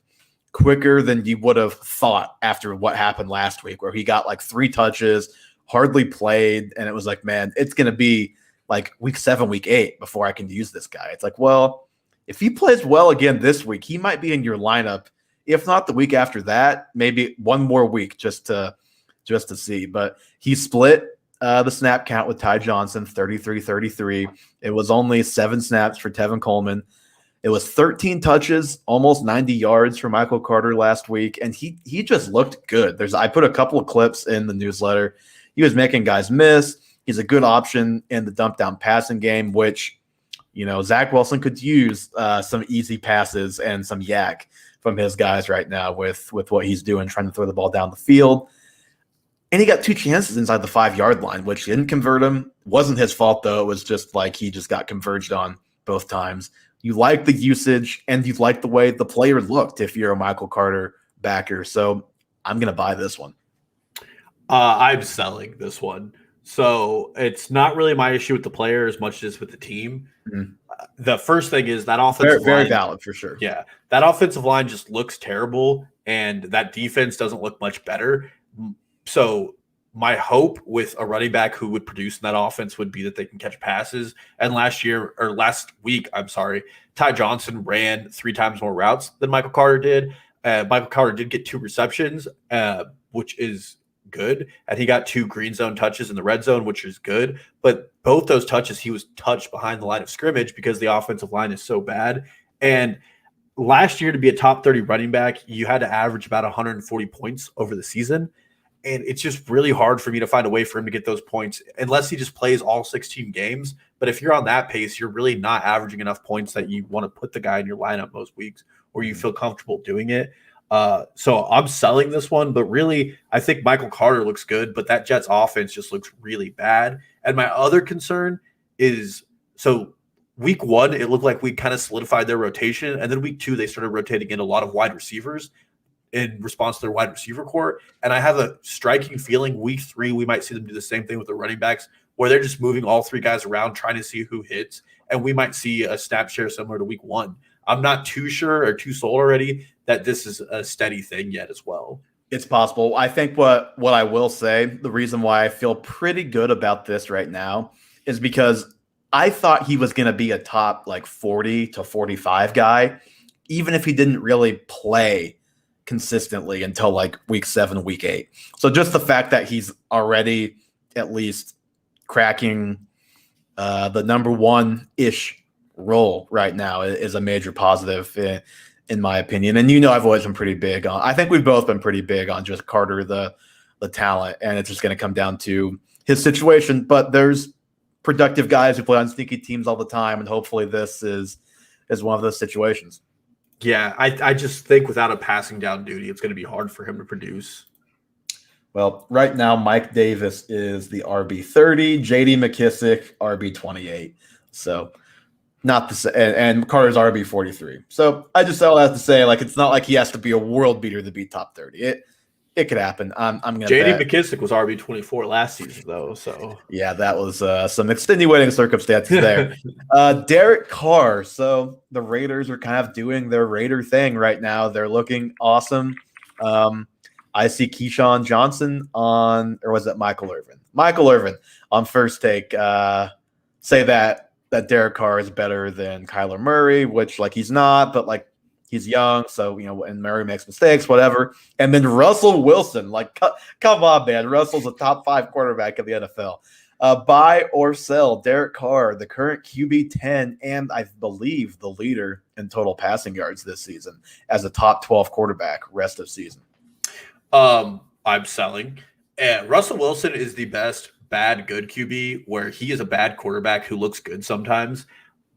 quicker than you would have thought after what happened last week, where he got like 3 touches, hardly played, and it was like, man, it's going to be like week 7, week 8 before I can use this guy. It's like, well, if he plays well again this week, he might be in your lineup. If not the week after that, maybe one more week just to see. But he split the snap count with Ty Johnson, 33-33. It was only 7 snaps for Tevin Coleman. It was 13 touches, almost 90 yards for Michael Carter last week, and he just looked good. I put a couple of clips in the newsletter. He was making guys miss. He's a good option in the dump down passing game, which, Zach Wilson could use some easy passes and some yak from his guys right now with what he's doing, trying to throw the ball down the field. And he got 2 chances inside the 5-yard line, which didn't convert him. Wasn't his fault, though. It was just like he just got converged on both times. You like the usage, and you like the way the player looked if you're a Michael Carter backer. So I'm going to buy this one. I'm selling this one. So it's not really my issue with the player as much as with the team. Mm-hmm. The first thing is that offensive line. Very valid for sure. Yeah. That offensive line just looks terrible, and that defense doesn't look much better. So my hope with a running back who would produce in that offense would be that they can catch passes. And last week, Ty Johnson ran 3 times more routes than Michael Carter did. Michael Carter did get 2 receptions, which is good. And he got 2 green zone touches in the red zone, which is good. But both those touches, he was touched behind the line of scrimmage because the offensive line is so bad. And last year, to be a top 30 running back, you had to average about 140 points over the season. And it's just really hard for me to find a way for him to get those points unless he just plays all 16 games. But if you're on that pace, you're really not averaging enough points that you want to put the guy in your lineup most weeks or you feel comfortable doing it. So I'm selling this one, but really I think Michael Carter looks good, but that Jets offense just looks really bad. And my other concern is, so week 1, it looked like we kind of solidified their rotation. And then week 2, they started rotating in a lot of wide receivers in response to their wide receiver core. And I have a striking feeling week 3, we might see them do the same thing with the running backs, where they're just moving all 3 guys around, trying to see who hits. And we might see a snap share similar to week 1. I'm not too sure or too sold already that this is a steady thing yet as well. It's possible. I think what I will say, the reason why I feel pretty good about this right now is because I thought he was going to be a top like 40 to 45 guy, even if he didn't really play consistently until like week 7, week 8. So just the fact that he's already at least cracking the number 1-ish role right now is a major positive in my opinion. And I've always been pretty big on. I think we've both been pretty big on just Carter the talent, and it's just going to come down to his situation. But there's productive guys who play on sneaky teams all the time, and hopefully this is one of those situations. Yeah, I just think without a passing down duty, it's going to be hard for him to produce. Well, right now, Mike Davis is the RB30, J.D. McKissick, RB28. So not the same, and Carter's RB43. So I just all have to say, like, it's not like he has to be a world beater to be top 30. It could happen. I'm gonna. J.D. McKissick was RB24 last season, though. So yeah, that was some extenuating circumstances there. Derek Carr. So the Raiders are kind of doing their Raider thing right now. They're looking awesome. I see Keyshawn Johnson or was it Michael Irvin? Michael Irvin on First Take say that Derek Carr is better than Kyler Murray, which like he's not, but like he's young, so and Murray makes mistakes, whatever. And then Russell Wilson, like come on, man, Russell's a top 5 quarterback in the NFL. Buy or sell Derek Carr, the current QB 10, and I believe the leader in total passing yards this season as a top 12 quarterback rest of season. I'm selling. And Russell Wilson is the best bad good QB, where he is a bad quarterback who looks good sometimes.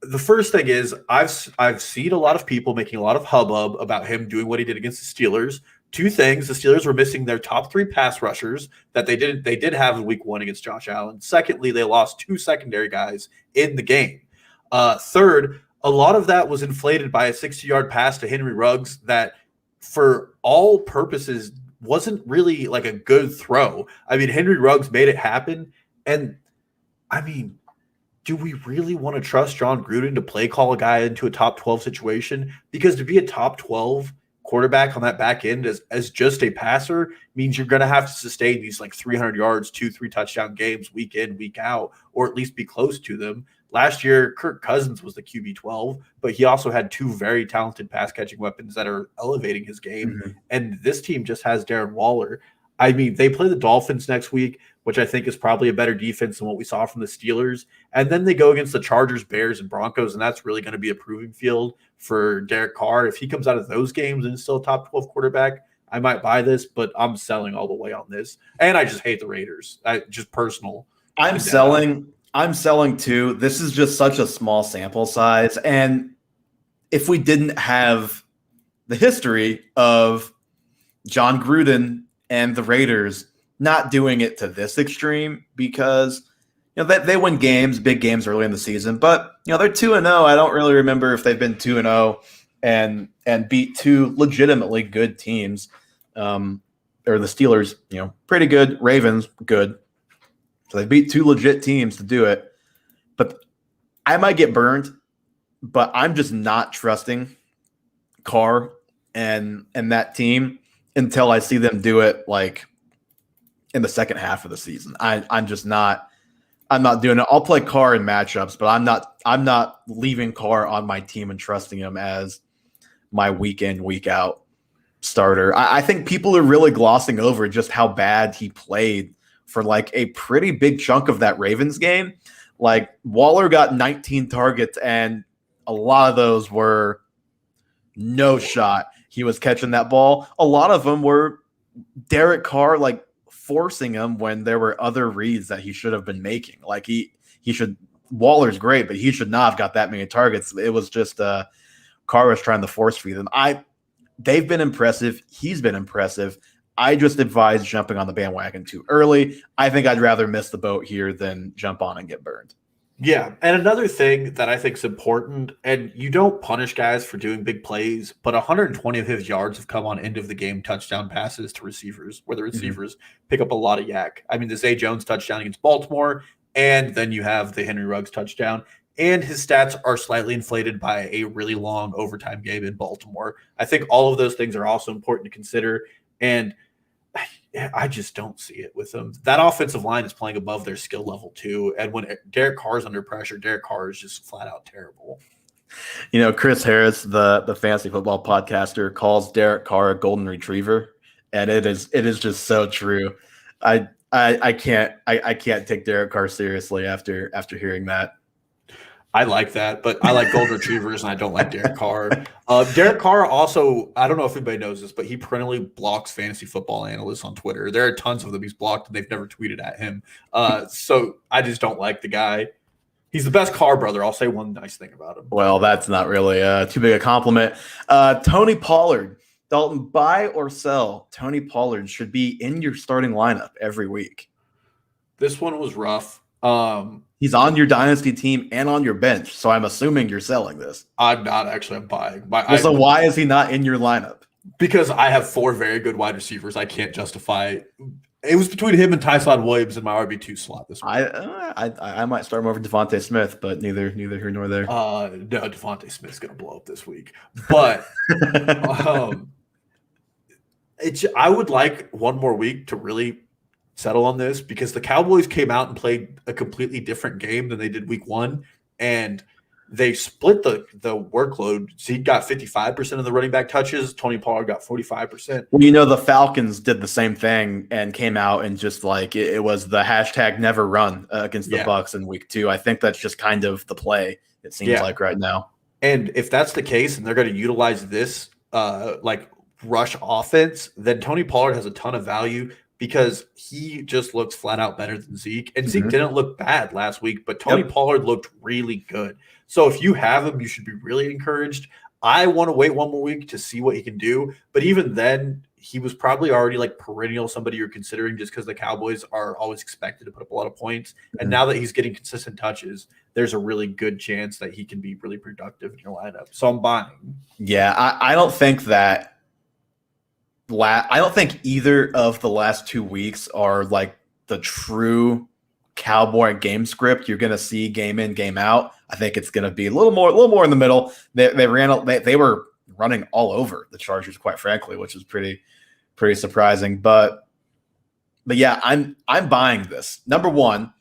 The first thing is I've seen a lot of people making a lot of hubbub about him doing what he did against the Steelers. 2 things: the Steelers were missing their top 3 pass rushers that they did have in week 1 against Josh Allen. Secondly, they lost 2 secondary guys in the game. Third, a lot of that was inflated by a 60-yard pass to Henry Ruggs that, for all purposes, wasn't really like a good throw. I mean, Henry Ruggs made it happen. And I mean, do we really want to trust John Gruden to play call a guy into a top 12 situation? Because to be a top 12 quarterback on that back end as just a passer means you're going to have to sustain these like 300 yards, 2-3 touchdown games week in, week out, or at least be close to them. Last year, Kirk Cousins was the QB 12, but he also had 2 very talented pass catching weapons that are elevating his game. Mm-hmm. And this team just has Darren Waller. I mean, they play the Dolphins next week, which I think is probably a better defense than what we saw from the Steelers. And then they go against the Chargers, Bears, and Broncos, and that's really going to be a proving field for Derek Carr. If he comes out of those games and is still a top 12 quarterback, I might buy this, but I'm selling all the way on this. And I just hate the Raiders. Just personal. I'm selling too. This is just such a small sample size. And if we didn't have the history of John Gruden and the Raiders not doing it to this extreme, because they win games, big games early in the season, but they're 2-0. I don't really remember if they've been 2-0 and beat 2 legitimately good teams. Or the Steelers, pretty good, Ravens, good. So they beat 2 legit teams to do it. But I might get burned, but I'm just not trusting Carr and that team until I see them do it like in the second half of the season. I'm not doing it. I'll play Carr in matchups, but I'm not leaving Carr on my team and trusting him as my week in, week out starter. I think people are really glossing over just how bad he played for like a pretty big chunk of that Ravens game. Like Waller got 19 targets and a lot of those were no shot. He was catching that ball. A lot of them were Derek Carr like forcing him when there were other reads that he should have been making. Like Waller's great, but he should not have got that many targets. It was just Carr was trying to force feed them. They've been impressive. He's been impressive. I just advise jumping on the bandwagon too early. I think I'd rather miss the boat here than jump on and get burned. Yeah, and another thing that I think is important, and you don't punish guys for doing big plays, but 120 of his yards have come on end of the game touchdown passes to receivers, where the Mhm. receivers pick up a lot of yak. I mean, the Zay Jones touchdown against Baltimore, and then you have the Henry Ruggs touchdown, and his stats are slightly inflated by a really long overtime game in Baltimore. I think all of those things are also important to consider, and I just don't see it with them. That offensive line is playing above their skill level too. And when Derek Carr is under pressure, Derek Carr is just flat out terrible. Chris Harris, the fantasy football podcaster, calls Derek Carr a golden retriever, and it is just so true. I can't take Derek Carr seriously after hearing that. I like that, but I like golden retrievers and I don't like Derek Carr. Derek Carr also, I don't know if anybody knows this, but he perennially blocks fantasy football analysts on Twitter. There are tons of them he's blocked and they've never tweeted at him. So I just don't like the guy. He's the best Carr brother. I'll say one nice thing about him. Well, that's not really too big a compliment. Tony Pollard, Dalton, buy or sell? Tony Pollard should be in your starting lineup every week. This one was rough. He's on your dynasty team and on your bench, so I'm assuming you're selling this. I'm not actually. I'm buying. So why is he not in your lineup? Because I have 4 very good wide receivers. I can't justify. It was between him and Tyson Williams in my RB2 slot this week. I might start him over Devontae Smith, but neither here nor there. No, Devontae Smith's going to blow up this week. But I would like one more week to really settle on this because the Cowboys came out and played a completely different game than they did week 1, and they split the workload. Zeke got 55% of the running back touches. Tony Pollard got 45%. Well, the Falcons did the same thing and came out and just like it was the hashtag never run against the Bucs in week 2. I think that's just kind of the play, it seems like right now. And if that's the case and they're going to utilize this rush offense, then Tony Pollard has a ton of value because he just looks flat out better than Zeke. And Zeke didn't look bad last week, but Tony Pollard looked really good. So if you have him, you should be really encouraged. I want to wait one more week to see what he can do. But even then, he was probably already like perennial somebody you're considering just because the Cowboys are always expected to put up a lot of points. And now that he's getting consistent touches, there's a really good chance that he can be really productive in your lineup. So I'm buying. Yeah, I don't think that I don't think either of the last 2 weeks are like the true Cowboy game script you're going to see game in, game out. I think it's going to be a little more in the middle. They were running all over the Chargers, quite frankly, which is pretty surprising. But yeah, I'm buying this. Number one,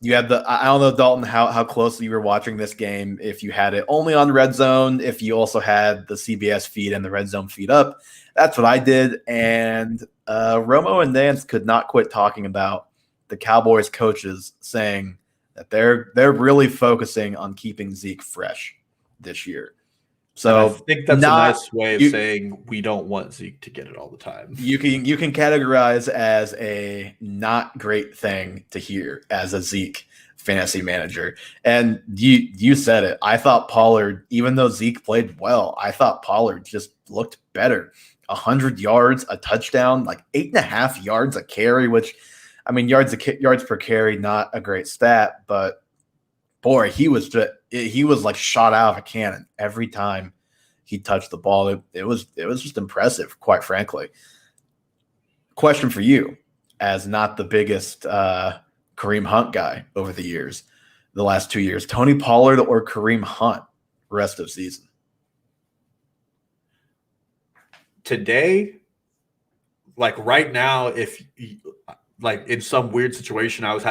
you had I don't know, Dalton, how closely you were watching this game. If you had it only on Red Zone, if you also had the CBS feed and the Red Zone feed up, that's what I did. And Romo and Nance could not quit talking about the Cowboys coaches saying that they're really focusing on keeping Zeke fresh this year. So I think that's a nice way of saying we don't want Zeke to get it all the time. You can categorize as a not great thing to hear as a Zeke fantasy manager. And you said it. I thought Pollard, even though Zeke played well, I thought Pollard just looked better. 100 yards, a touchdown, like 8.5 yards a carry, which, I mean, yards per carry, not a great stat, but boy, he was like shot out of a cannon every time he touched the ball. It was just impressive, quite frankly. Question for you, as not the biggest Kareem Hunt guy over the last 2 years, Tony Pollard or Kareem Hunt rest of season? Today, like right now, if like in some weird situation, I was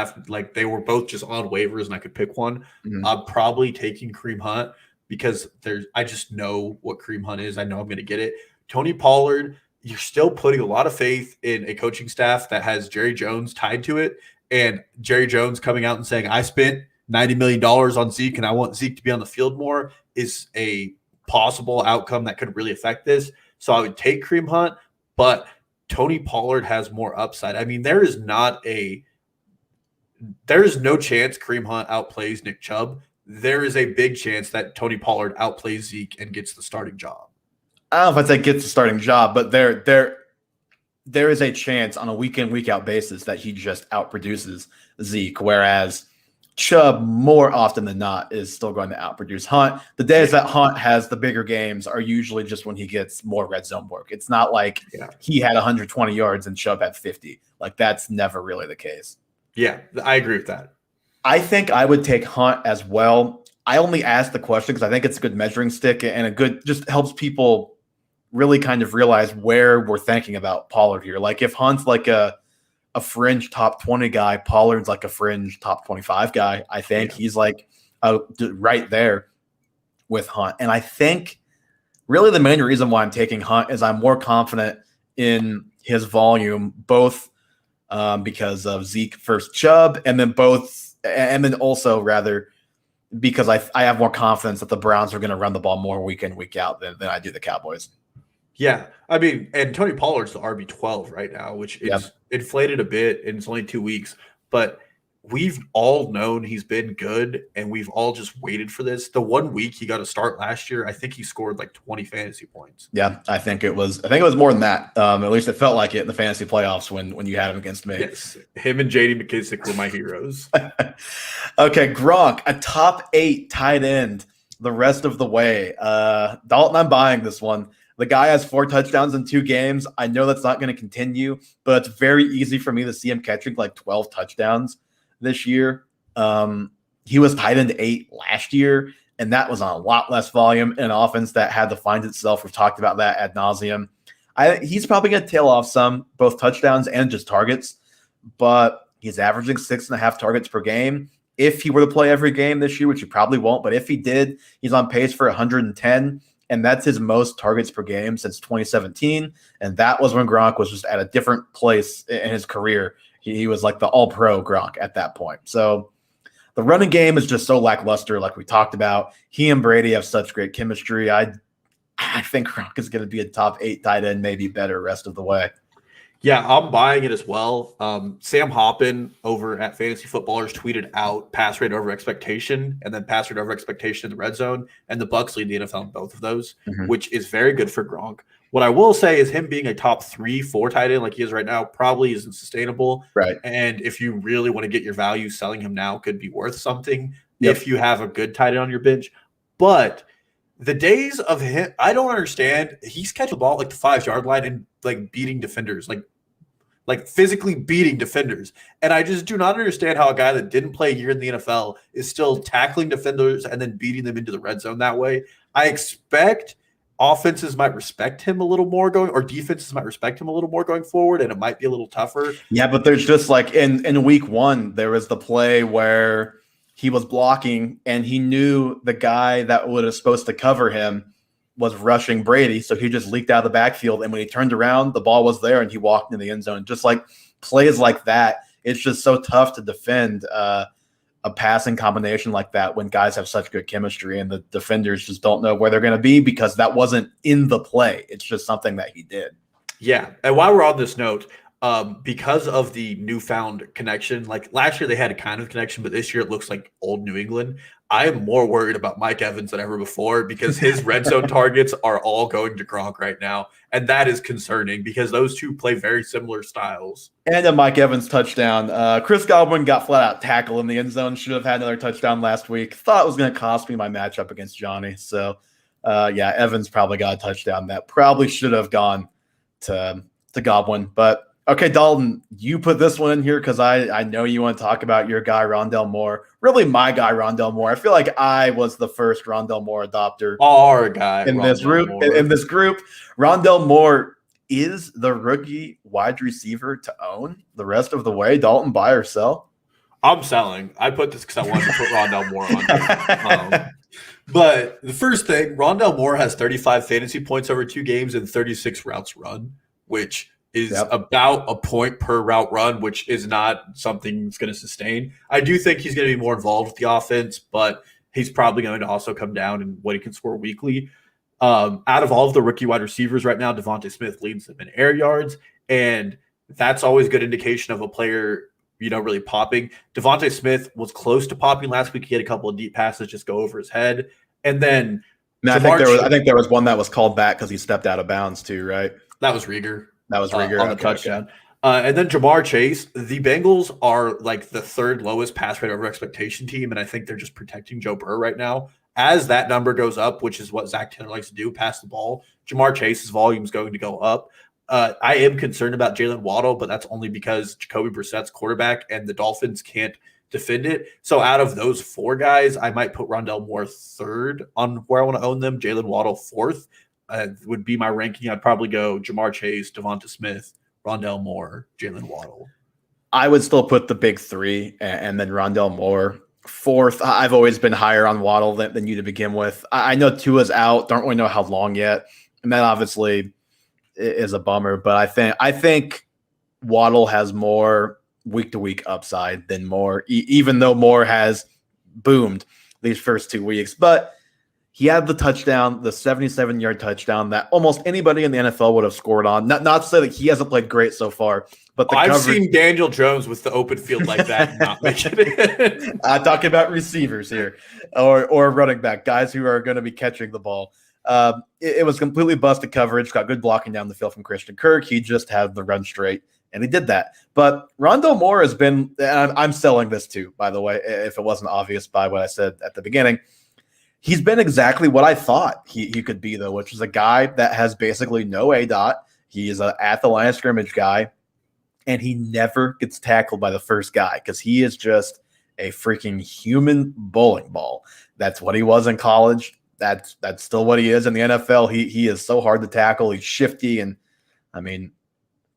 they were both just on waivers and I could pick one. I'm probably taking Kareem Hunt because I just know what Kareem Hunt is. I know I'm going to get it. Tony Pollard, you're still putting a lot of faith in a coaching staff that has Jerry Jones tied to it, and Jerry Jones coming out and saying, I spent $90 million on Zeke and I want Zeke to be on the field more is a possible outcome that could really affect this. So I would take Kareem Hunt, but Tony Pollard has more upside. I mean, there is no chance Kareem Hunt outplays Nick Chubb. There is a big chance that Tony Pollard outplays Zeke and gets the starting job. I don't know if I'd say gets the starting job, but there is a chance on a week in, week out basis that he just outproduces Zeke, whereas Chubb, more often than not, is still going to outproduce Hunt. The days that Hunt has the bigger games are usually just when he gets more red zone work. It's not like he had 120 yards and Chubb had 50. Like, that's never really the case. Yeah, I agree with that. I think I would take Hunt as well. I only asked the question because I think it's a good measuring stick and a good, just helps people really kind of realize where we're thinking about Pollard here. Like, if Hunt's like a fringe top 20 guy, Pollard's like a fringe top 25 guy. I think he's like right there with Hunt. And I think really the main reason why I'm taking Hunt is I'm more confident in his volume, both because of Zeke first Chubb, and then also rather because I have more confidence that the Browns are going to run the ball more week in, week out than I do the Cowboys. Yeah, I mean, and Tony Pollard's the RB12 right now, which is inflated a bit, and it's only 2 weeks. But we've all known he's been good, and we've all just waited for this. The 1 week he got a start last year, I think he scored like 20 fantasy points. Yeah, I think it was more than that. At least it felt like it in the fantasy playoffs when you had him against me. Yes, him and J.D. McKissick were my heroes. Okay, Gronk, a top 8 tight end the rest of the way. Dalton, I'm buying this one. The guy has 4 touchdowns in 2 games. I know that's not going to continue, but it's very easy for me to see him catching like 12 touchdowns this year. He was tight end 8 last year, and that was on a lot less volume in an offense that had to find itself. We've talked about that ad nauseum. He's probably going to tail off some, both touchdowns and just targets, but he's averaging 6.5 targets per game. If he were to play every game this year, which he probably won't, but if he did, he's on pace for 110. And that's his most targets per game since 2017. And that was when Gronk was just at a different place in his career. He was like the all-pro Gronk at that point. So the running game is just so lackluster, like we talked about. He and Brady have such great chemistry. I think Gronk is going to be a top 8 tight end, maybe better rest of the way. Yeah, I'm buying it as well. Sam Hoppin over at Fantasy Footballers tweeted out pass rate over expectation and then pass rate over expectation in the red zone. And the Bucs lead the NFL in both of those, which is very good for Gronk. What I will say is him being a top 3-4 tight end like he is right now probably isn't sustainable. Right. And if you really want to get your value, selling him now could be worth something if you have a good tight end on your bench. But the days of him, I don't understand. He's catching the ball at like the 5-yard line and like beating defenders, like physically beating defenders. And I just do not understand how a guy that didn't play a year in the NFL is still tackling defenders and then beating them into the red zone that way. I expect offenses might respect him a little more or defenses might respect him a little more going forward, and it might be a little tougher. Yeah, but there's just like in week 1, there was the play where he was blocking and he knew the guy that was supposed to cover him was rushing Brady. So he just leaked out of the backfield. And when he turned around, the ball was there and he walked into the end zone. Just like plays like that, it's just so tough to defend a passing combination like that when guys have such good chemistry and the defenders just don't know where they're going to be because that wasn't in the play. It's just something that he did. Yeah. And while we're on this note, because of the newfound connection, like last year they had a kind of connection, but this year it looks like old New England. I am more worried about Mike Evans than ever before because his red zone targets are all going to Gronk right now. And that is concerning because those two play very similar styles. And a Mike Evans touchdown. Chris Godwin got flat out tackled in the end zone. Should have had another touchdown last week. Thought it was going to cost me my matchup against Johnny. So, Evans probably got a touchdown that probably should have gone to Godwin. But okay, Dalton, you put this one in here because I know you want to talk about your guy, Rondell Moore. Really, my guy, Rondell Moore. I feel like I was the first Rondell Moore adopter. Our guy, in this group. In this group, Rondell Moore is the rookie wide receiver to own the rest of the way. Dalton, buy or sell? I'm selling. I put this because I wanted to put Rondell Moore on here. But the first thing, Rondell Moore has 35 fantasy points over 2 games and 36 routes run, which is about a point per route run, which is not something that's going to sustain. I do think he's going to be more involved with the offense, but he's probably going to also come down in what he can score weekly. Out of all of the rookie wide receivers right now, Devontae Smith leads them in air yards, and that's always a good indication of a player, really popping. Devontae Smith was close to popping last week. He had a couple of deep passes just go over his head. And then I think there was one that was called back because he stepped out of bounds too, right? That was Rieger. That was Rieger on the touchdown. And then Jamar Chase. The Bengals are like the third lowest pass rate over expectation team, and I think they're just protecting Joe Burrow right now. As that number goes up, which is what Zach Taylor likes to do, pass the ball, Jamar Chase's volume is going to go up. I am concerned about Jalen Waddle, but that's only because Jacoby Brissett's quarterback and the Dolphins can't defend it. So out of those four guys, I might put Rondell Moore third on where I want to own them. Jalen Waddle fourth would be my ranking. I'd probably go Jamar Chase, Devonta Smith, Rondell Moore, Jalen Waddle. I would still put the big three and then Rondell Moore fourth. I've always been higher on Waddle than you to begin with. I know Tua's out. Don't really know how long yet. And that obviously is a bummer. But I think Waddle has more week-to-week upside than Moore, even though Moore has boomed these first 2 weeks. But he had the touchdown, the 77-yard touchdown that almost anybody in the NFL would have scored on. Not to say that he hasn't played great so far, but the I've coverage... seen Daniel Jones with the open field like that not making it. I'm talking about receivers here or running back, guys who are going to be catching the ball. It was completely busted coverage, got good blocking down the field from Christian Kirk. He just had the run straight, and he did that. But Rondell Moore has been, and I'm selling this too, by the way, if it wasn't obvious by what I said at the beginning. He's been exactly what I thought he could be, though, which is a guy that has basically no ADOT. He is at the line of scrimmage guy, and he never gets tackled by the first guy because he is just a freaking human bowling ball. That's what he was in college. That's still what he is in the NFL. He is so hard to tackle. He's shifty, and I mean,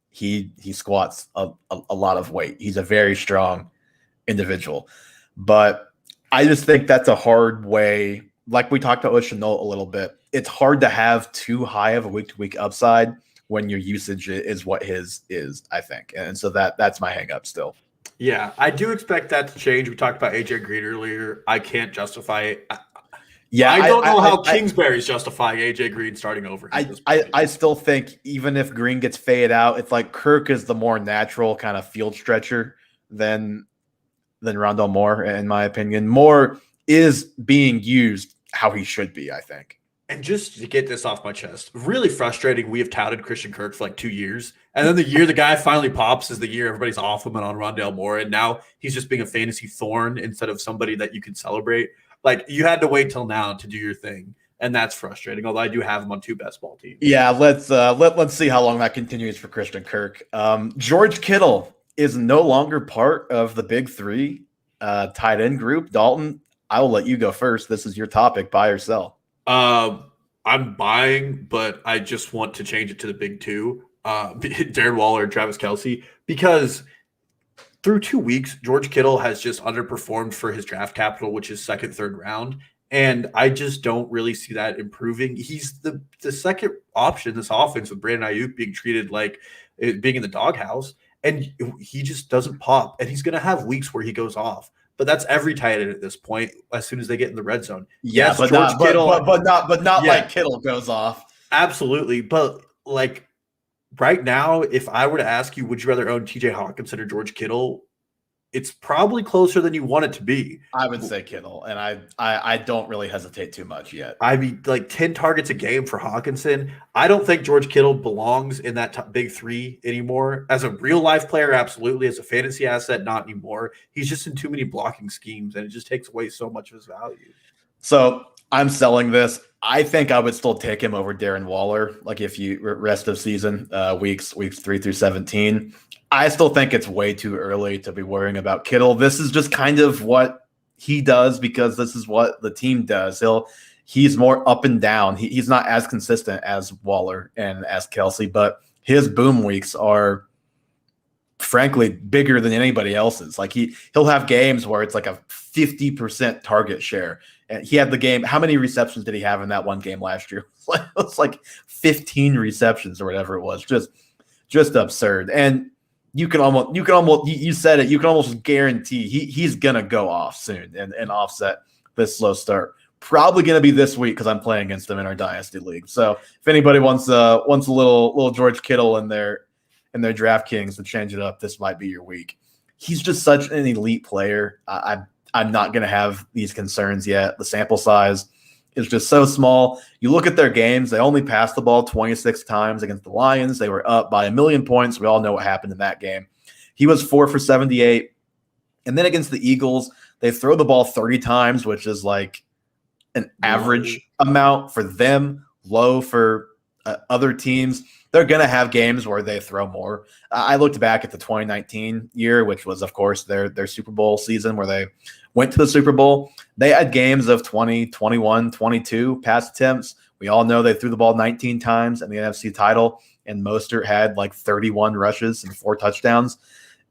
he squats a lot of weight. He's a very strong individual, but I just think that's a hard way. Like we talked about Shenault a little bit, it's hard to have too high of a week-to-week upside when your usage is what his is, I think. And so that's my hang up still. Yeah, I do expect that to change. We talked about AJ Green earlier. I can't justify it. I don't know how Kingsbury's justifying AJ Green starting over him. I still think even if Green gets faded out, it's like Kirk is the more natural kind of field stretcher than Rondell Moore, in my opinion. Moore is being used how he should be, I think. And just to get this off my chest, really frustrating. We have touted Christian Kirk for like 2 years. And then the year the guy finally pops is the year everybody's off him and on Rondell Moore. And now he's just being a fantasy thorn instead of somebody that you can celebrate. Like, you had to wait till now to do your thing. And that's frustrating, although I do have him on 2 best ball teams. Yeah, let's see how long that continues for Christian Kirk. George Kittle is no longer part of the big three tight end group. Dalton, I will let you go first. This is your topic, buy or sell. I'm buying, but I just want to change it to the big two, Darren Waller and Travis Kelce, because through 2 weeks, George Kittle has just underperformed for his draft capital, which is second, third round. And I just don't really see that improving. He's the second option in this offense with Brandon Ayuk being treated like being in the doghouse. And he just doesn't pop. And he's going to have weeks where he goes off. But that's every tight end at this point. As soon as they get in the red zone, yes, but George Kittle, but not like Kittle goes off. Absolutely, but like right now, if I were to ask you, would you rather own T.J. Hawkinson or George Kittle? It's probably closer than you want it to be. I would say Kittle, and I don't really hesitate too much yet. I mean, like 10 targets a game for Hawkinson. I don't think George Kittle belongs in that big three anymore. As a real life player, absolutely. As a fantasy asset, not anymore. He's just in too many blocking schemes, and it just takes away so much of his value. So I'm selling this. I think I would still take him over Darren Waller. Like if you rest of season, weeks 3 through 17. I still think it's way too early to be worrying about Kittle. This is just kind of what he does because this is what the team does. He's more up and down. He's not as consistent as Waller and as Kelce, but his boom weeks are frankly bigger than anybody else's. Like he'll have games where it's like a 50% target share. And he had the game. How many receptions did he have in that one game last year? It's like 15 receptions or whatever it was. Just absurd. And you can almost you said it, you can almost guarantee he's gonna go off soon and offset this slow start. Probably gonna be this week because I'm playing against him in our dynasty league. So if anybody wants a little George Kittle in their DraftKings to change it up, this might be your week. He's just such an elite player. I'm not gonna have these concerns yet. The sample size is just so small. You look at their games, they only passed the ball 26 times against the Lions. They were up by 1,000,000 points. We all know what happened in that game. He was 4 for 78. And then against the Eagles, they throw the ball 30 times, which is like an average amount for them, low for other teams. They're going to have games where they throw more. I looked back at the 2019 year, which was, of course, their Super Bowl season where they went to the Super Bowl. They had games of 20, 21, 22 pass attempts. We all know they threw the ball 19 times in the NFC title, and Mostert had like 31 rushes and 4 touchdowns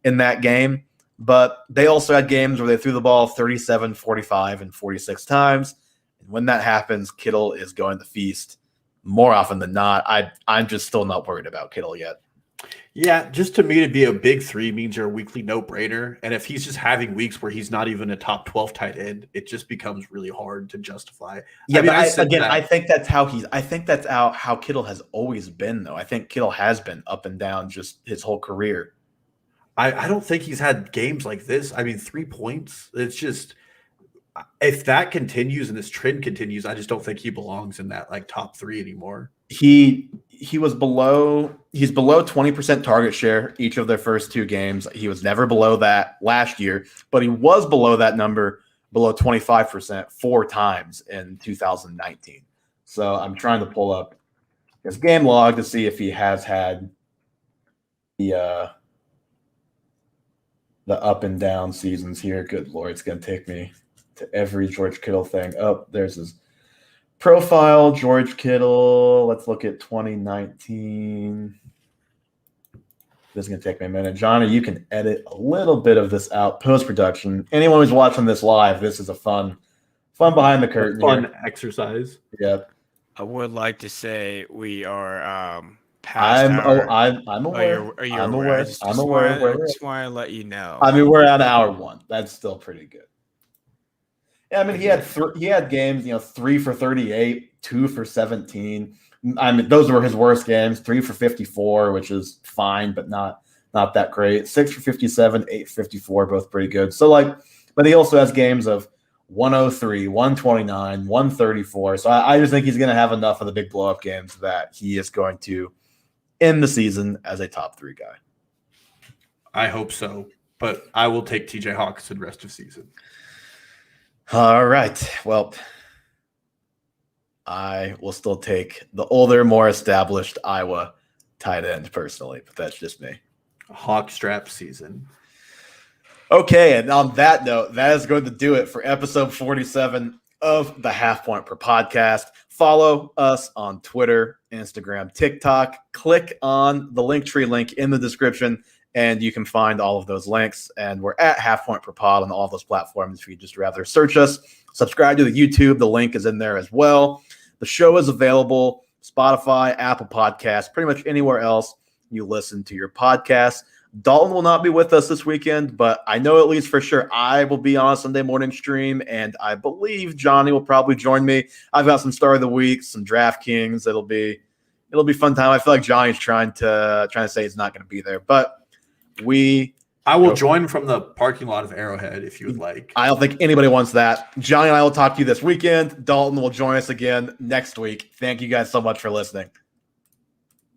in that game. But they also had games where they threw the ball 37, 45, and 46 times. And when that happens, Kittle is going to feast more often than not. I'm just still not worried about Kittle yet. Yeah, just to me to be a big 3 means you're a weekly no-brainer. And if he's just having weeks where he's not even a top 12 tight end, it just becomes really hard to justify. Yeah, I think that's how Kittle has always been, though. I think Kittle has been up and down just his whole career. I don't think he's had games like this. I mean, 3 points. It's just if that continues and this trend continues, I just don't think he belongs in that like top 3 anymore. He's below 20% target share each of their first 2 games. He was never below that last year, but he was below that number, below 25% 4 times in 2019. So I'm trying to pull up his game log to see if he has had the up and down seasons here. Good Lord, it's going to take me to every George Kittle thing. Oh, there's his profile, George Kittle. Let's look at 2019. This is going to take me a minute. Johnny, you can edit a little bit of this out post-production. Anyone who's watching this live, this is a fun behind the curtain. Fun exercise. Yep. I would like to say we are I'm aware. I'm aware. I just want to let you know. I mean, we're at hour 1. That's still pretty good. Yeah, I mean, he had games, 3 for 38, 2 for 17. I mean, those were his worst games. 3 for 54, which is fine, but not that great. 6 for 57, 8 for 54, both pretty good. So but he also has games of 103, 129, 134. So I just think he's going to have enough of the big blow-up games that he is going to end the season as a top 3 guy. I hope so, but I will take TJ Hawkinson rest of season. All right. Well, I will still take the older, more established Iowa tight end personally, but that's just me. Hawk strap season. Okay, and on that note, that is going to do it for episode 47 of the Half Point Per Podcast. Follow us on Twitter, Instagram, TikTok. Click on the Linktree link in the description, and you can find all of those links. And we're at Half Point Per Pod on all of those platforms if you'd just rather search us. Subscribe to the YouTube. The link is in there as well. The show is available Spotify, Apple Podcasts, pretty much anywhere else you listen to your podcast. Dalton will not be with us this weekend, but I know at least for sure I will be on a Sunday morning stream, and I believe Johnny will probably join me. I've got some Start of the Week, some DraftKings. It'll be fun time. I feel like Johnny's trying to say he's not going to be there, but I will join from the parking lot of Arrowhead if you would like. I don't think anybody wants that. Johnny and I will talk to you this weekend. Dalton will join us again next week. Thank you guys so much for listening.